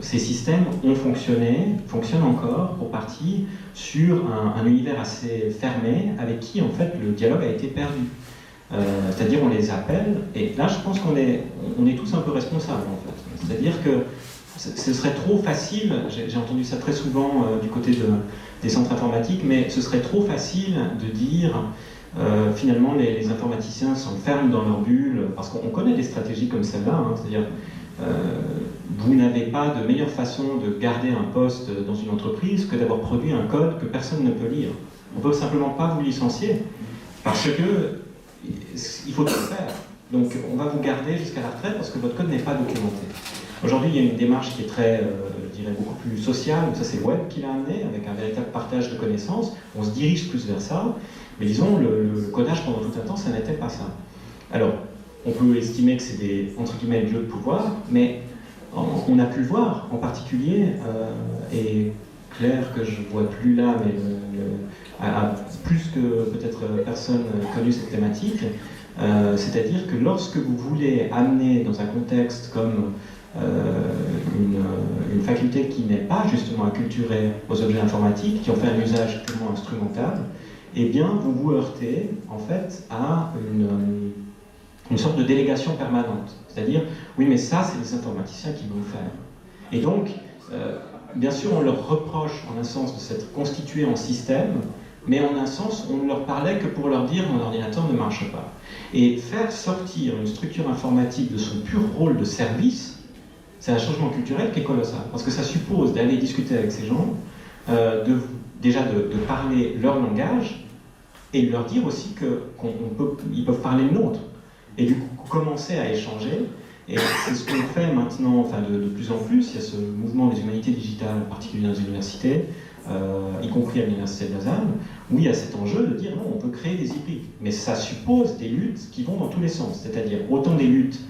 ces systèmes fonctionnent encore, pour partie, sur un univers assez fermé, avec qui, en fait, le dialogue a été perdu. C'est-à-dire, on les appelle, et là, je pense qu'on est tous un peu responsables, en fait. C'est-à-dire que ce serait trop facile, j'ai entendu ça très souvent du côté des centres informatiques, mais ce serait trop facile de dire finalement les informaticiens s'enferment dans leur bulle, parce qu'on connaît des stratégies comme celle-là, hein, c'est-à-dire vous n'avez pas de meilleure façon de garder un poste dans une entreprise que d'avoir produit un code que personne ne peut lire. On ne peut simplement pas vous licencier, parce que il faut tout faire. Donc on va vous garder jusqu'à la retraite parce que votre code n'est pas documenté. Aujourd'hui, il y a une démarche qui est très, je dirais, beaucoup plus sociale. Ça, c'est le web qui l'a amené, avec un véritable partage de connaissances. On se dirige plus vers ça. Mais disons, le codage, pendant tout un temps, ça n'était pas ça. Alors, on peut estimer que c'est des, entre guillemets, lieux de pouvoir, mais on a pu le voir, en particulier, et Claire, que je ne vois plus là, mais a plus que peut-être personne connu cette thématique, c'est-à-dire que lorsque vous voulez amener dans un contexte comme une faculté qui n'est pas justement acculturée aux objets informatiques, qui ont fait un usage purement instrumental, eh bien vous vous heurtez en fait à une sorte de délégation permanente. C'est-à-dire, oui mais ça c'est les informaticiens qui vont le faire. Et donc, bien sûr on leur reproche en un sens de s'être constitués en système, mais en un sens on ne leur parlait que pour leur dire mon ordinateur ne marche pas. Et faire sortir une structure informatique de son pur rôle de service, c'est un changement culturel qui est colossal, parce que ça suppose d'aller discuter avec ces gens, déjà de parler leur langage, et de leur dire aussi qu'ils peuvent parler le nôtre, et du coup commencer à échanger, et c'est ce qu'on fait maintenant, enfin de plus en plus, il y a ce mouvement des humanités digitales, en particulier dans les universités, y compris à l'Université de Lausanne, où il y a cet enjeu de dire non, on peut créer des hybrides, mais ça suppose des luttes qui vont dans tous les sens, c'est-à-dire autant des luttes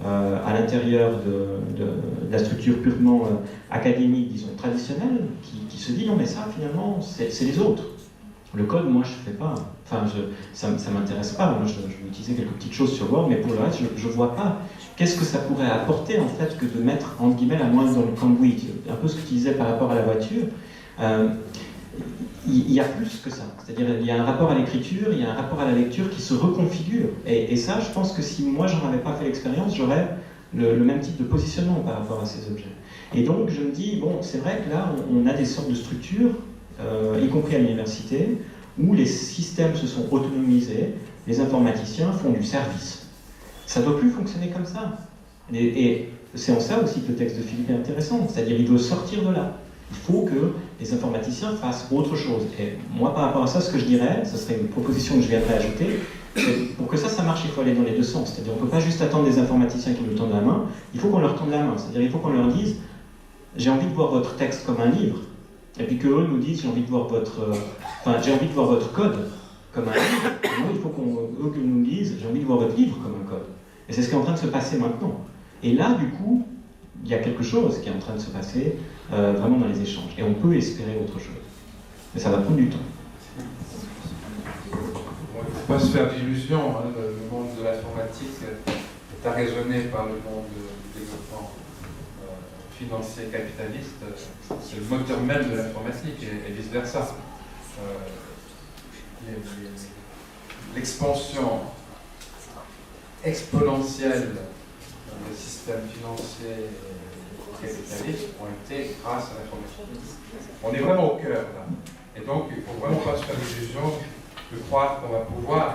à l'intérieur de la structure purement académique, disons, traditionnelle, qui se dit non mais ça finalement c'est les autres. Le code, moi je ne fais pas, enfin ça ne m'intéresse pas, moi je vais utiliser quelques petites choses sur Word, mais pour le reste je ne vois pas qu'est-ce que ça pourrait apporter en fait que de mettre entre guillemets la main dans le cambouis, un peu ce que tu disais par rapport à la voiture. Il y a plus que ça, c'est-à-dire il y a un rapport à l'écriture, il y a un rapport à la lecture qui se reconfigure, et ça je pense que si moi j'en avais pas fait l'expérience, j'aurais le même type de positionnement par rapport à ces objets. Et donc je me dis, bon c'est vrai que là on a des sortes de structures, y compris à l'université, où les systèmes se sont autonomisés, les informaticiens font du service. Ça ne doit plus fonctionner comme ça. Et c'est en ça aussi que le texte de Philippe est intéressant, c'est-à-dire il veut sortir de là. Il faut que les informaticiens fassent autre chose. Et moi, par rapport à ça, ce que je dirais, ce serait une proposition que je viendrais ajouter, Et pour que ça marche, il faut aller dans les deux sens. C'est-à-dire on ne peut pas juste attendre des informaticiens qui nous tendent la main, il faut qu'on leur tende la main. C'est-à-dire il faut qu'on leur dise « j'ai envie de voir votre texte comme un livre », et puis qu'eux nous disent « j'ai envie de voir votre code comme un livre », et nous, il faut qu'eux nous disent « j'ai envie de voir votre livre comme un code ». Et c'est ce qui est en train de se passer maintenant. Et là, du coup, il y a quelque chose qui est en train de se passer vraiment dans les échanges. Et on peut espérer autre chose. Mais ça va prendre du temps. Il ne faut pas se faire d'illusions. Hein. Le monde de l'informatique est arraisonné par le monde du développement financier capitaliste. C'est le moteur même de l'informatique et vice-versa. L'expansion exponentielle des systèmes financiers et capitalistes ont été grâce à l'informatique. On est vraiment au cœur là. Et donc il ne faut vraiment pas se faire l'illusion de croire qu'on va pouvoir,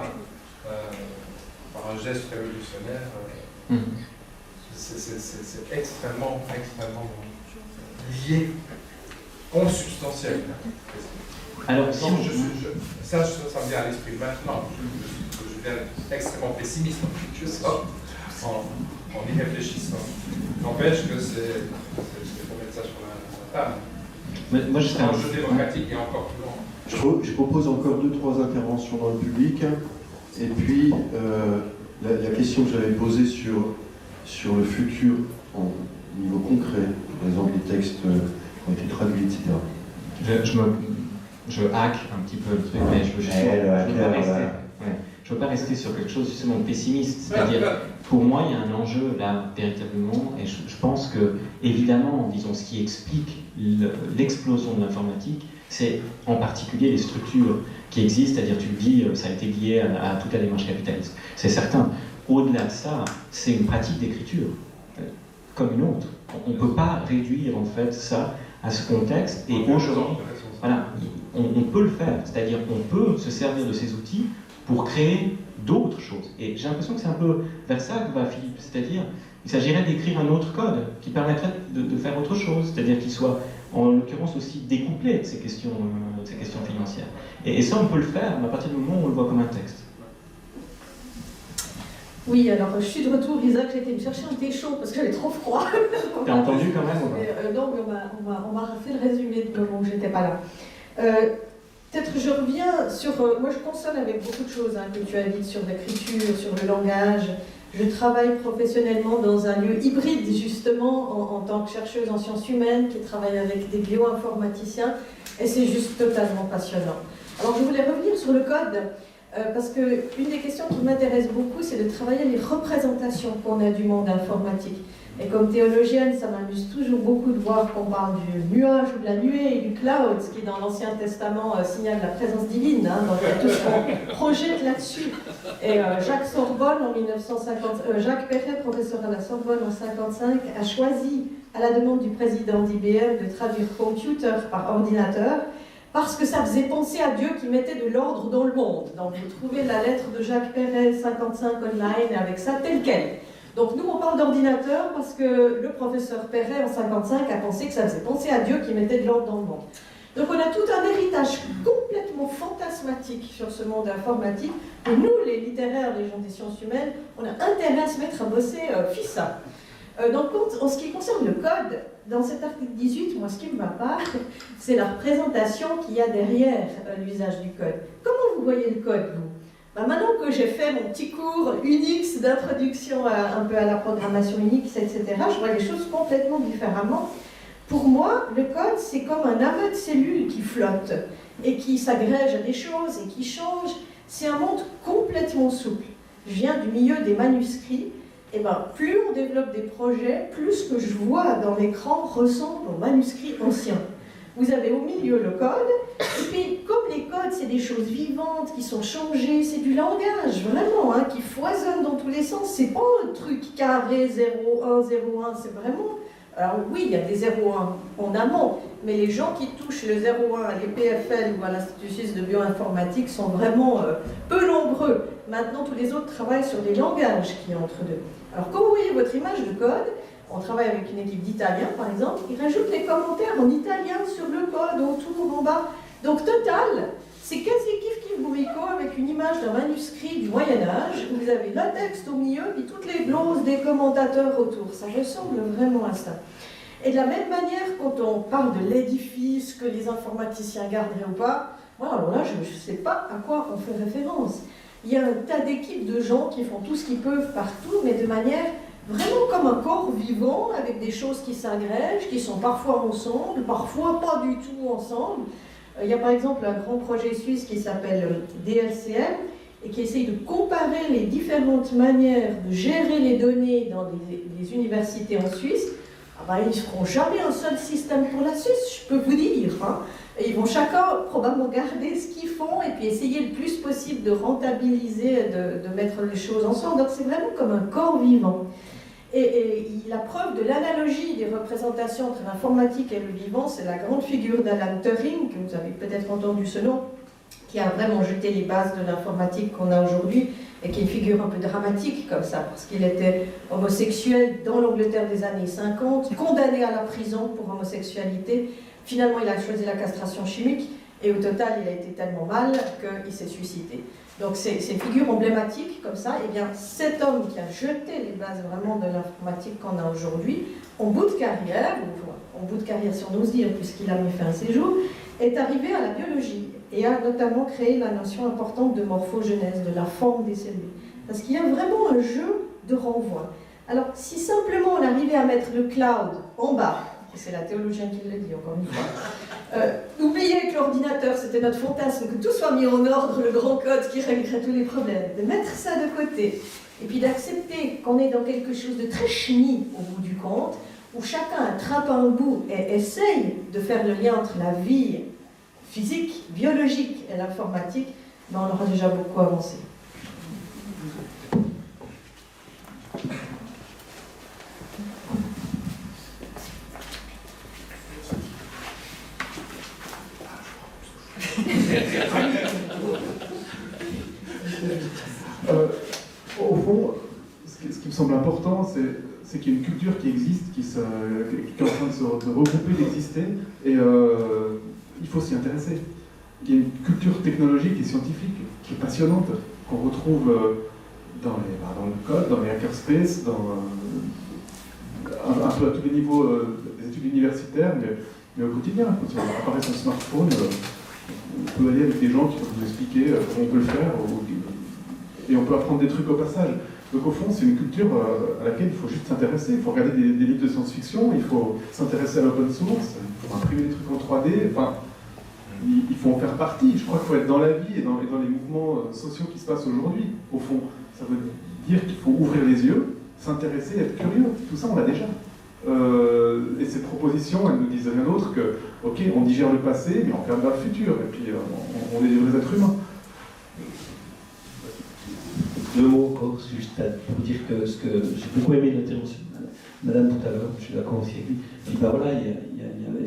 par un geste révolutionnaire, c'est extrêmement lié, consubstantiel. Alors, ça me vient à l'esprit maintenant. Je viens extrêmement pessimiste en y réfléchissant. N'empêche que c'est pour mettre ça sur la table. Moi, l'enjeu démocratique est encore plus long. Je propose encore 2-3 interventions dans le public. Et puis, la question que j'avais posée sur le futur au niveau concret, par exemple les textes ont été traduits, etc. Je hack un petit peu le truc, mais je veux pas rester sur quelque chose justement de pessimiste. C'est-à-dire, pour moi, il y a un enjeu là, véritablement, et je pense que, évidemment, disons, ce qui explique l'explosion de l'informatique, c'est en particulier les structures qui existent, c'est-à-dire, tu le dis, ça a été lié à toute la démarche capitaliste. C'est certain. Au-delà de ça, c'est une pratique d'écriture, comme une autre. On ne peut pas réduire, en fait, ça à ce contexte, et aujourd'hui, voilà, on peut le faire, c'est-à-dire qu'on peut se servir de ces outils pour créer d'autres choses. Et j'ai l'impression que c'est un peu vers ça que va Philippe, c'est-à-dire il s'agirait d'écrire un autre code qui permettrait de faire autre chose, c'est-à-dire qu'il soit en l'occurrence aussi découplé de ces questions financières. Et ça, on peut le faire, mais à partir du moment où on le voit comme un texte. Oui, alors je suis de retour, Isaac, j'ai été me chercher un thé chaud parce que j'avais trop froid. T'as entendu quand même non, mais on m'a fait le résumé de moment où j'étais pas là. Peut-être je reviens sur... moi, je consonne avec beaucoup de choses que tu as dites sur l'écriture, sur le langage. Je travaille professionnellement dans un lieu hybride, justement, en tant que chercheuse en sciences humaines, qui travaille avec des bioinformaticiens, et c'est juste totalement passionnant. Alors, je voulais revenir sur le code, parce qu'une des questions qui m'intéresse beaucoup, c'est de travailler les représentations qu'on a du monde informatique. Et comme théologienne, ça m'amuse toujours beaucoup de voir qu'on parle du nuage ou de la nuée et du cloud, ce qui dans l'Ancien Testament signale la présence divine, donc tout ce qu'on projette là-dessus. Et Jacques Perret, professeur à la Sorbonne en 1955, a choisi, à la demande du président d'IBM, de traduire computer par ordinateur, parce que ça faisait penser à Dieu qui mettait de l'ordre dans le monde. Donc vous trouvez la lettre de Jacques Perret, 55 online, avec ça tel quel. Donc nous, on parle d'ordinateur parce que le professeur Perret, en 1955, a pensé que ça faisait penser à Dieu qui mettait de l'ordre dans le monde. Donc on a tout un héritage complètement fantasmatique sur ce monde informatique. Et nous, les littéraires, les gens des sciences humaines, on a intérêt à se mettre à bosser fissa. Donc en ce qui concerne le code, dans cet article 18, moi ce qui me va pas, c'est la représentation qu'il y a derrière l'usage du code. Comment vous voyez le code, vous ? Maintenant que j'ai fait mon petit cours Unix d'introduction un peu à la programmation Unix, etc., je vois les choses complètement différemment. Pour moi, le code, c'est comme un amas de cellules qui flotte et qui s'agrège à des choses et qui change. C'est un monde complètement souple. Je viens du milieu des manuscrits. Et plus on développe des projets, plus ce que je vois dans l'écran ressemble aux manuscrits anciens. Vous avez au milieu le code, et puis comme les codes, c'est des choses vivantes qui sont changées, c'est du langage, vraiment, qui foisonne dans tous les sens. C'est pas un truc carré 0, 1, 0, 1, c'est vraiment... Alors oui, il y a des 0, 1 en amont, mais les gens qui touchent le 0, 1 à l'EPFL ou à l'Institut suisse de bioinformatique sont vraiment peu nombreux. Maintenant, tous les autres travaillent sur des langages qui entre deux. Alors quand vous voyez votre image de code, on travaille avec une équipe d'Italiens, par exemple, ils rajoutent les commentaires en italien sur le code, autour, en bas. Donc, total, c'est quasi kiff bourricot avec une image d'un manuscrit du Moyen-Âge, où vous avez le texte au milieu, puis toutes les gloses des commentateurs autour. Ça ressemble vraiment à ça. Et de la même manière, quand on parle de l'édifice que les informaticiens garderaient ou pas, voilà, alors là, je ne sais pas à quoi on fait référence. Il y a un tas d'équipes de gens qui font tout ce qu'ils peuvent partout, mais de manière vraiment comme un corps vivant, avec des choses qui s'agrègent, qui sont parfois ensemble, parfois pas du tout ensemble. Il y a par exemple un grand projet suisse qui s'appelle DLCM et qui essaye de comparer les différentes manières de gérer les données dans les universités en Suisse. Ah ben, ils ne feront jamais un seul système pour la Suisse, je peux vous dire. Hein. Et ils vont chacun probablement garder ce qu'ils font et puis essayer le plus possible de rentabiliser, de mettre les choses ensemble. Donc c'est vraiment comme un corps vivant. Et la preuve de l'analogie des représentations entre l'informatique et le vivant, c'est la grande figure d'Alan Turing, que vous avez peut-être entendu ce nom, qui a vraiment jeté les bases de l'informatique qu'on a aujourd'hui, et qui est une figure un peu dramatique comme ça, parce qu'il était homosexuel dans l'Angleterre des années 50, condamné à la prison pour homosexualité. Finalement, il a choisi la castration chimique, et au total, il a été tellement mal qu'il s'est suicidé. Donc c'est une figure emblématique comme ça. Et bien cet homme qui a jeté les bases vraiment de l'informatique qu'on a aujourd'hui, en bout de carrière, ou en bout de carrière si on ose dire, puisqu'il a mis fin à ses jours, est arrivé à la biologie et a notamment créé la notion importante de morphogenèse, de la forme des cellules. Parce qu'il y a vraiment un jeu de renvoi. Alors si simplement on arrivait à mettre le cloud en bas, et c'est la théologienne qui le dit encore une fois, oublier que l'ordinateur c'était notre fantasme, que tout soit mis en ordre, le grand code qui réglerait tous les problèmes, de mettre ça de côté, et puis d'accepter qu'on est dans quelque chose de très chimie au bout du compte, où chacun attrape un bout et essaye de faire le lien entre la vie physique, biologique et l'informatique, ben on aura déjà beaucoup avancé. Au fond, ce qui me semble important, c'est qu'il y a une culture qui existe, qui est en train de se regrouper, d'exister, et il faut s'y intéresser. Il y a une culture technologique et scientifique qui est passionnante, qu'on retrouve dans le code, dans les hackerspaces, un peu à tous les niveaux des études universitaires, mais au quotidien. Quand on apparaît son smartphone, on peut aller avec des gens qui vont vous expliquer comment on peut le faire, et on peut apprendre des trucs au passage. Donc au fond, c'est une culture à laquelle il faut juste s'intéresser. Il faut regarder des livres de science-fiction, il faut s'intéresser à l'open source, il faut imprimer des trucs en 3D, enfin, il faut en faire partie. Je crois qu'il faut être dans la vie et dans les mouvements sociaux qui se passent aujourd'hui. Au fond, ça veut dire qu'il faut ouvrir les yeux, s'intéresser, être curieux. Tout ça, on l'a déjà. Et ces propositions, elles nous disent rien d'autre que, ok, on digère le passé, mais on regarde vers le futur, et puis on est des vrais êtres humains. Deux mots encore, juste pour dire que j'ai beaucoup aimé l'intervention de Madame tout à l'heure, je suis d'accord aussi avec lui. Puis bah voilà,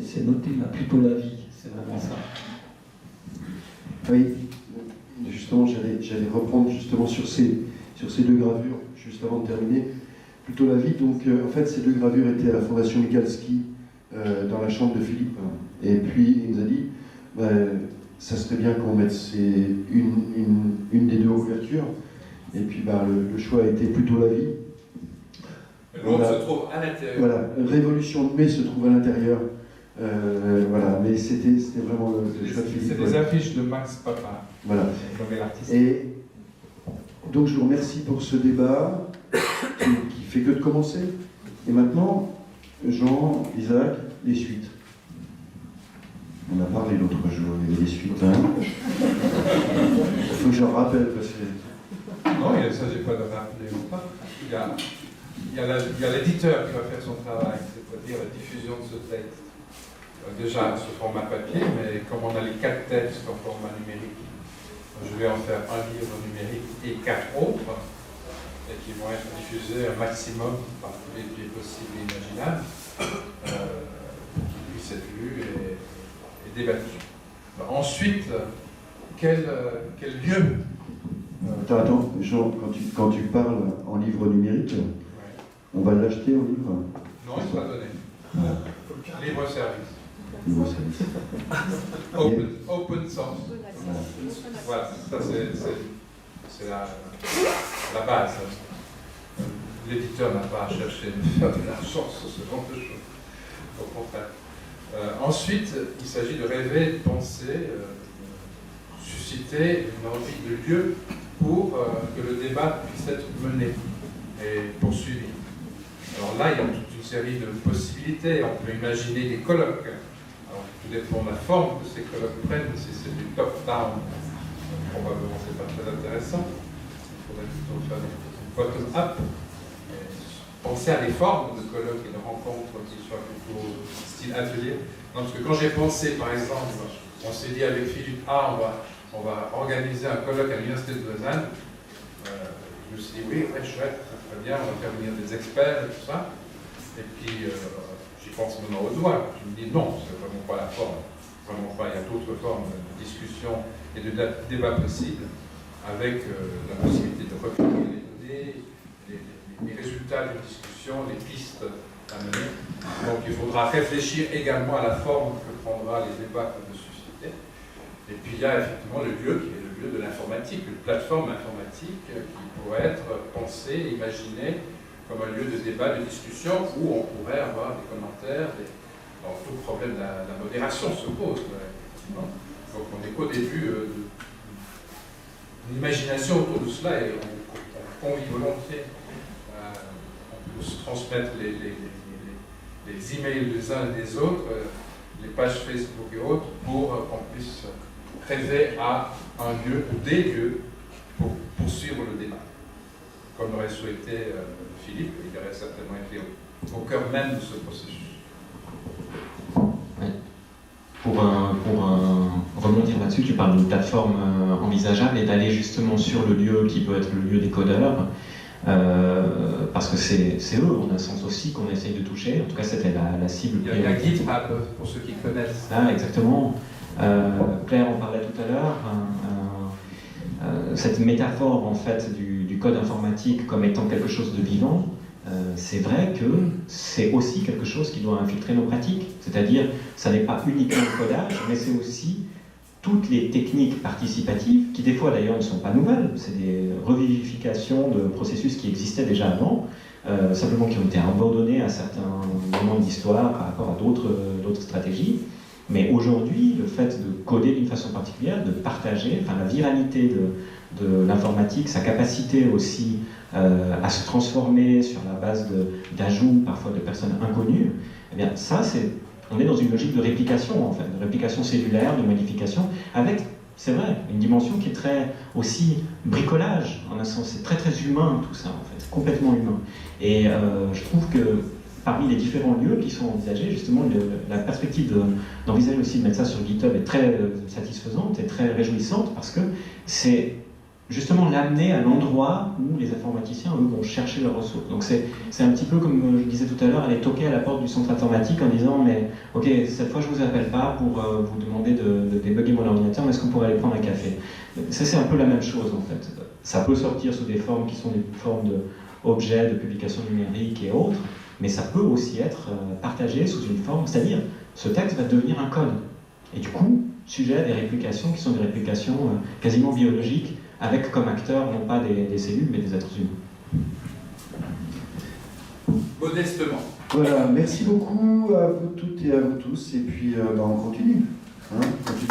c'est noté là, plutôt la vie, c'est vraiment ça. Oui, justement, j'allais reprendre justement sur ces deux gravures, juste avant de terminer. Plutôt la vie, donc en fait ces deux gravures étaient à la Fondation Mikalski, dans la chambre de Philippe, et puis il nous a dit, ça serait bien qu'on mette une des deux ouvertures. Et puis le choix a été plutôt la vie. Le monde se trouve à l'intérieur. Voilà, Révolution de mai se trouve à l'intérieur. Voilà, mais c'était vraiment le choix de Philippe. C'est des affiches de Max Papa. Voilà. Et donc je vous remercie pour ce débat qui fait que de commencer. Et maintenant, Jean, Isaac, les suites. On a parlé l'autre jour, il y avait des suites. Hein. Il faut que j'en rappelle parce que... Non, il ne s'agit pas de rappeler ou pas. Il y a l'éditeur qui va faire son travail, c'est-à-dire la diffusion de ce texte. Déjà sous format papier, mais comme on a les 4 textes en format numérique, je vais en faire un livre numérique et 4 autres, et qui vont être diffusés un maximum par tous les biais possibles et imaginables, qui puissent être lus et débattus. Ensuite, quel lieu Attends, Jean, quand tu parles en livre numérique, on va l'acheter en livre? Non, il sera donné. Libre service. Libre service. Open source. Voilà, ça c'est la base. L'éditeur n'a pas à chercher à faire de l'argent sur ce genre de choses. Au contraire. Ensuite, il s'agit de rêver, de penser, susciter une envie de lieu pour que le débat puisse être mené et poursuivi. Alors là, il y a toute une série de possibilités. On peut imaginer des colloques. Alors, tout dépend de la forme que ces colloques prennent. Si c'est du top-down, probablement c'est pas très intéressant. Il faudrait plutôt faire du bottom-up. Penser à des formes de colloques et de rencontres qui soient plutôt style atelier. Non, parce que quand j'ai pensé, par exemple, on s'est dit avec Philippe, on va organiser un colloque à l'Université de Lausanne. Je me suis dit, oui, très chouette, très bien, on va faire venir des experts et tout ça. Et puis, j'y pense maintenant au doigt. Je me dis, non, c'est vraiment pas la forme. Vraiment pas. Il y a d'autres formes de discussion et de débat possibles, avec la possibilité de recueillir les données, les résultats d'une discussion, les pistes à mener. Donc il faudra réfléchir également à la forme que prendra les débats qu'on veut susciter. Et puis il y a effectivement le lieu qui est le lieu de l'informatique, une plateforme informatique qui pourrait être pensée, imaginée comme un lieu de débat, de discussion, où on pourrait avoir des commentaires, alors, tout le problème de la modération se pose. Donc on n'est qu'au début d'une imagination autour de cela et on convie volontiers. On peut se transmettre les emails des uns et des autres, les pages Facebook et autres, pour qu'on puisse rêver à un lieu ou des lieux pour poursuivre le débat. Comme l'aurait souhaité Philippe, il aurait certainement été au cœur même de ce processus. Oui. Pour rebondir là-dessus, tu parles d'une plateforme envisageable et d'aller justement sur le lieu qui peut être le lieu des codeurs. Parce que c'est eux, en un sens aussi, qu'on essaye de toucher. En tout cas, c'était la cible. Il y a GitHub, pour ceux qui connaissent. Ah, exactement. Claire en parlait tout à l'heure. Cette métaphore, en fait, du code informatique comme étant quelque chose de vivant, c'est vrai que c'est aussi quelque chose qui doit infiltrer nos pratiques. C'est-à-dire, ça n'est pas uniquement le codage, mais c'est aussi toutes les techniques participatives, qui des fois d'ailleurs ne sont pas nouvelles, c'est des revivifications de processus qui existaient déjà avant, simplement qui ont été abandonnés à certains moments d'histoire par rapport à d'autres stratégies. Mais aujourd'hui, le fait de coder d'une façon particulière, de partager, enfin la viralité de l'informatique, sa capacité aussi à se transformer sur la base d'ajouts parfois de personnes inconnues, eh bien ça on est dans une logique de réplication, en fait, de réplication cellulaire, de modification, avec, c'est vrai, une dimension qui est très aussi bricolage, en un sens, c'est très très humain tout ça, en fait, complètement humain. Et je trouve que parmi les différents lieux qui sont envisagés, justement, la perspective d'envisager aussi de mettre ça sur GitHub est très satisfaisante et très réjouissante, parce que c'est justement l'amener à l'endroit où les informaticiens, eux, vont chercher leurs ressources. Donc c'est un petit peu comme je disais tout à l'heure, aller toquer à la porte du centre informatique en disant « mais ok, cette fois je ne vous appelle pas pour vous demander de débugger mon ordinateur, mais est-ce qu'on pourrait aller prendre un café ?» Ça c'est un peu la même chose en fait. Ça peut sortir sous des formes qui sont des formes d'objets, de publications numériques et autres, mais ça peut aussi être partagé sous une forme, c'est-à-dire ce texte va devenir un code. Et du coup, sujet à des réplications qui sont des réplications quasiment biologiques, avec comme acteurs non pas des cellules, mais des êtres humains. Modestement. Voilà, merci beaucoup à vous toutes et à vous tous, et puis on continue. On continue.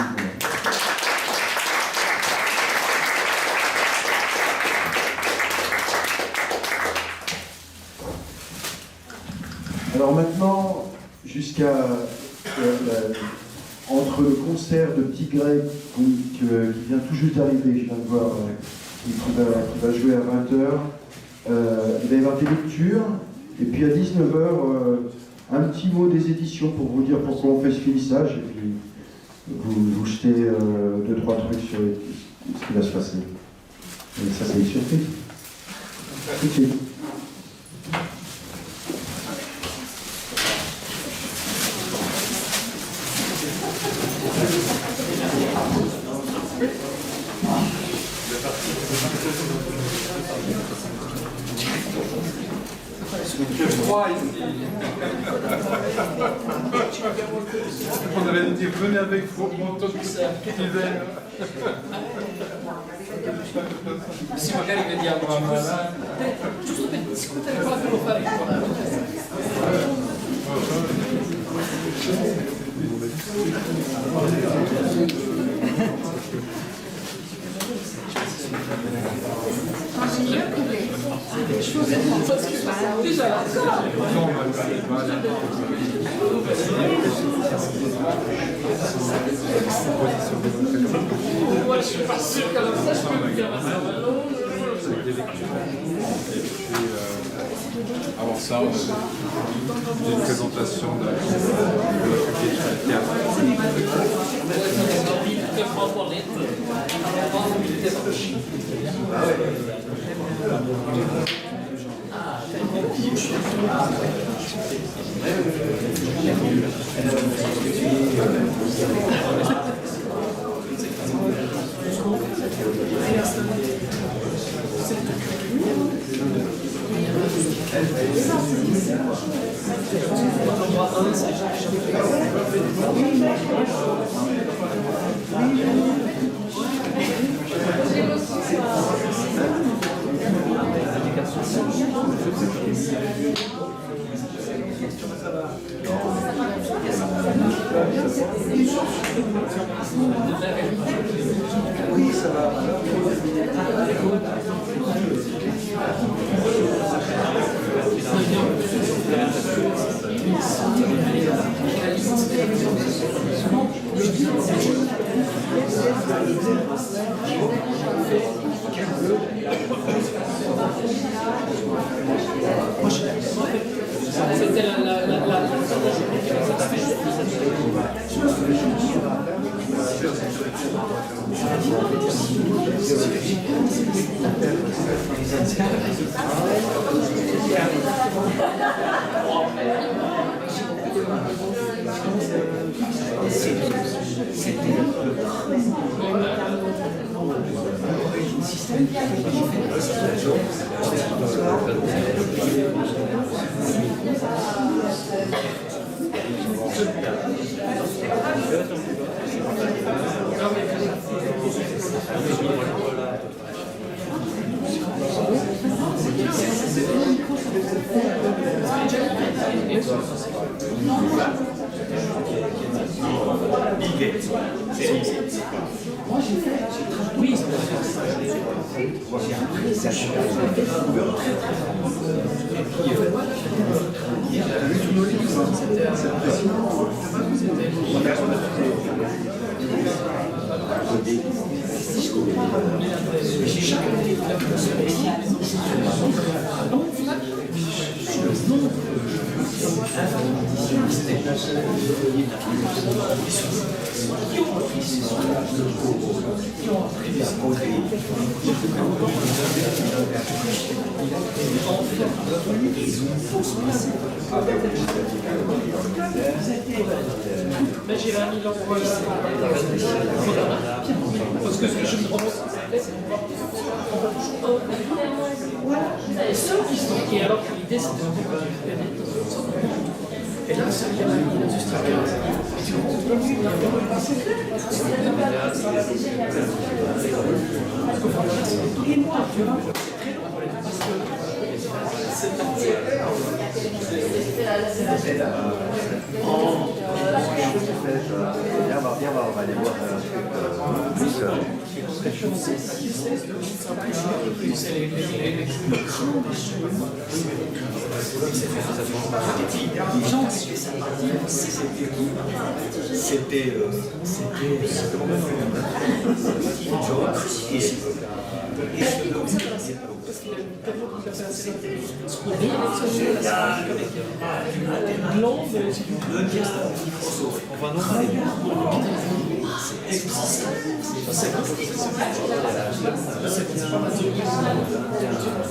Alors maintenant, jusqu'à entre le concert de Petit Greg qui vient tout juste d'arriver, je viens de voir, qui va jouer à 20h, il va y avoir des lectures, et puis à 19h, un petit mot des éditions pour vous dire pourquoi on fait ce finissage, et puis vous jetez 2-3 trucs sur ce qui va se passer. Et ça, c'est une surprise. Tout de suite. Je froid ici. On aurait dit venez avec vos manteaux d'hiver. Sì, magari vediamo giusto per discutere quanto lo faremo. Moi, je suis pas sûr qu'à la fin, je peux me dire des lectures. Et puis, avant ça, on a une présentation de notre public sur le théâtre. Oui, ça va. C'était la Mais j'ai mis l'envoi parce que ce que je me prononce c'est de voir ceux qui sont qui alors que l'idée c'est de et là ça vient de l'industrie On va aller voir un truc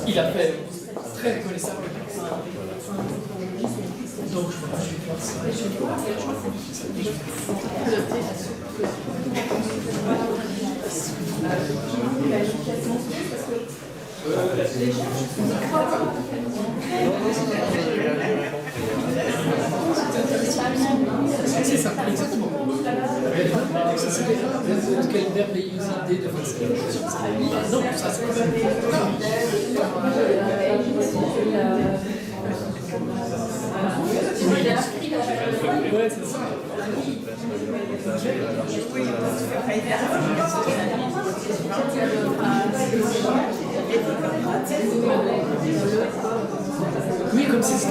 il a fait très reconnaissable. Donc je vais faire c'est ça, exactement. quelle merveilleuse idée de faire cette chose. Non, ça c'est pas ouais, c'est ça. Oui, comme c'est ça.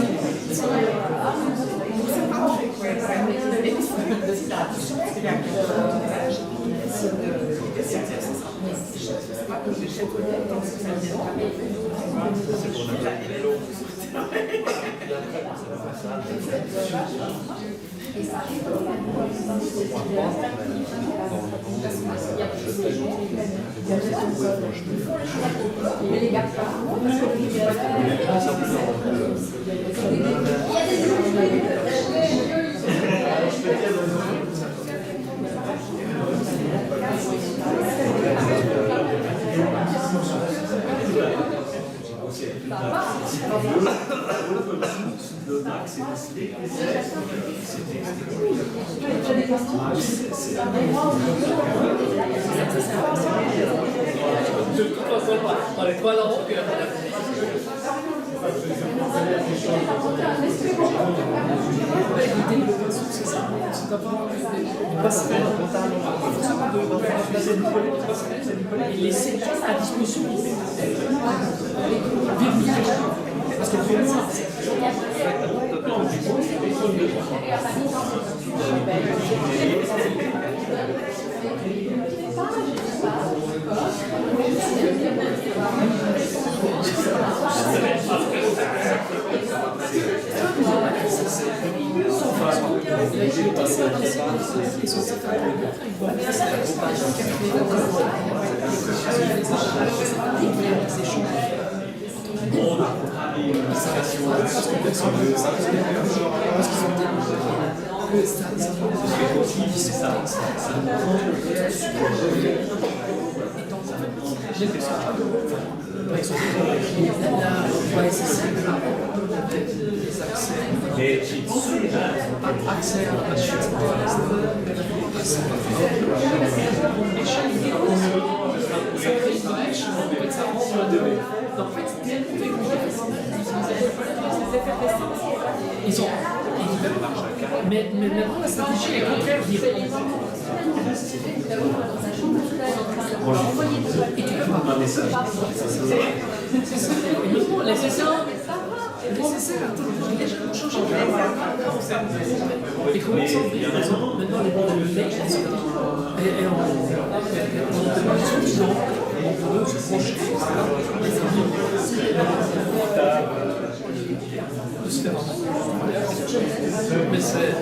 De toute façon, on n'est pas là en cœur. C'est ça. C'est pas une passerelle. Et laisser à disposition. Parce que pour moi, ils ont. Mais maintenant, la stratégie est contraire. Et tu peux pas. C'est ça. Nécessaire. Les gens ont changé de et comment ça maintenant les mecs sont et on peut se projeter. Mais c'est.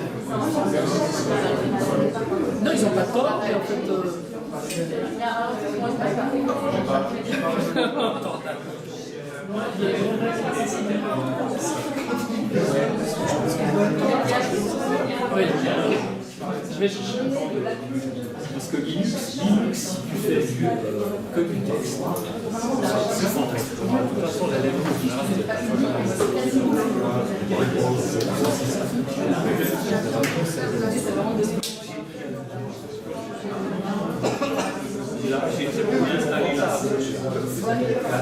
Non, ils n'ont pas tort, et en fait. Oui. Je vais chercher. Parce que Linux, si tu fais du que du texte, c'est centré. De toute façon, la langue j'ai bien installé là. La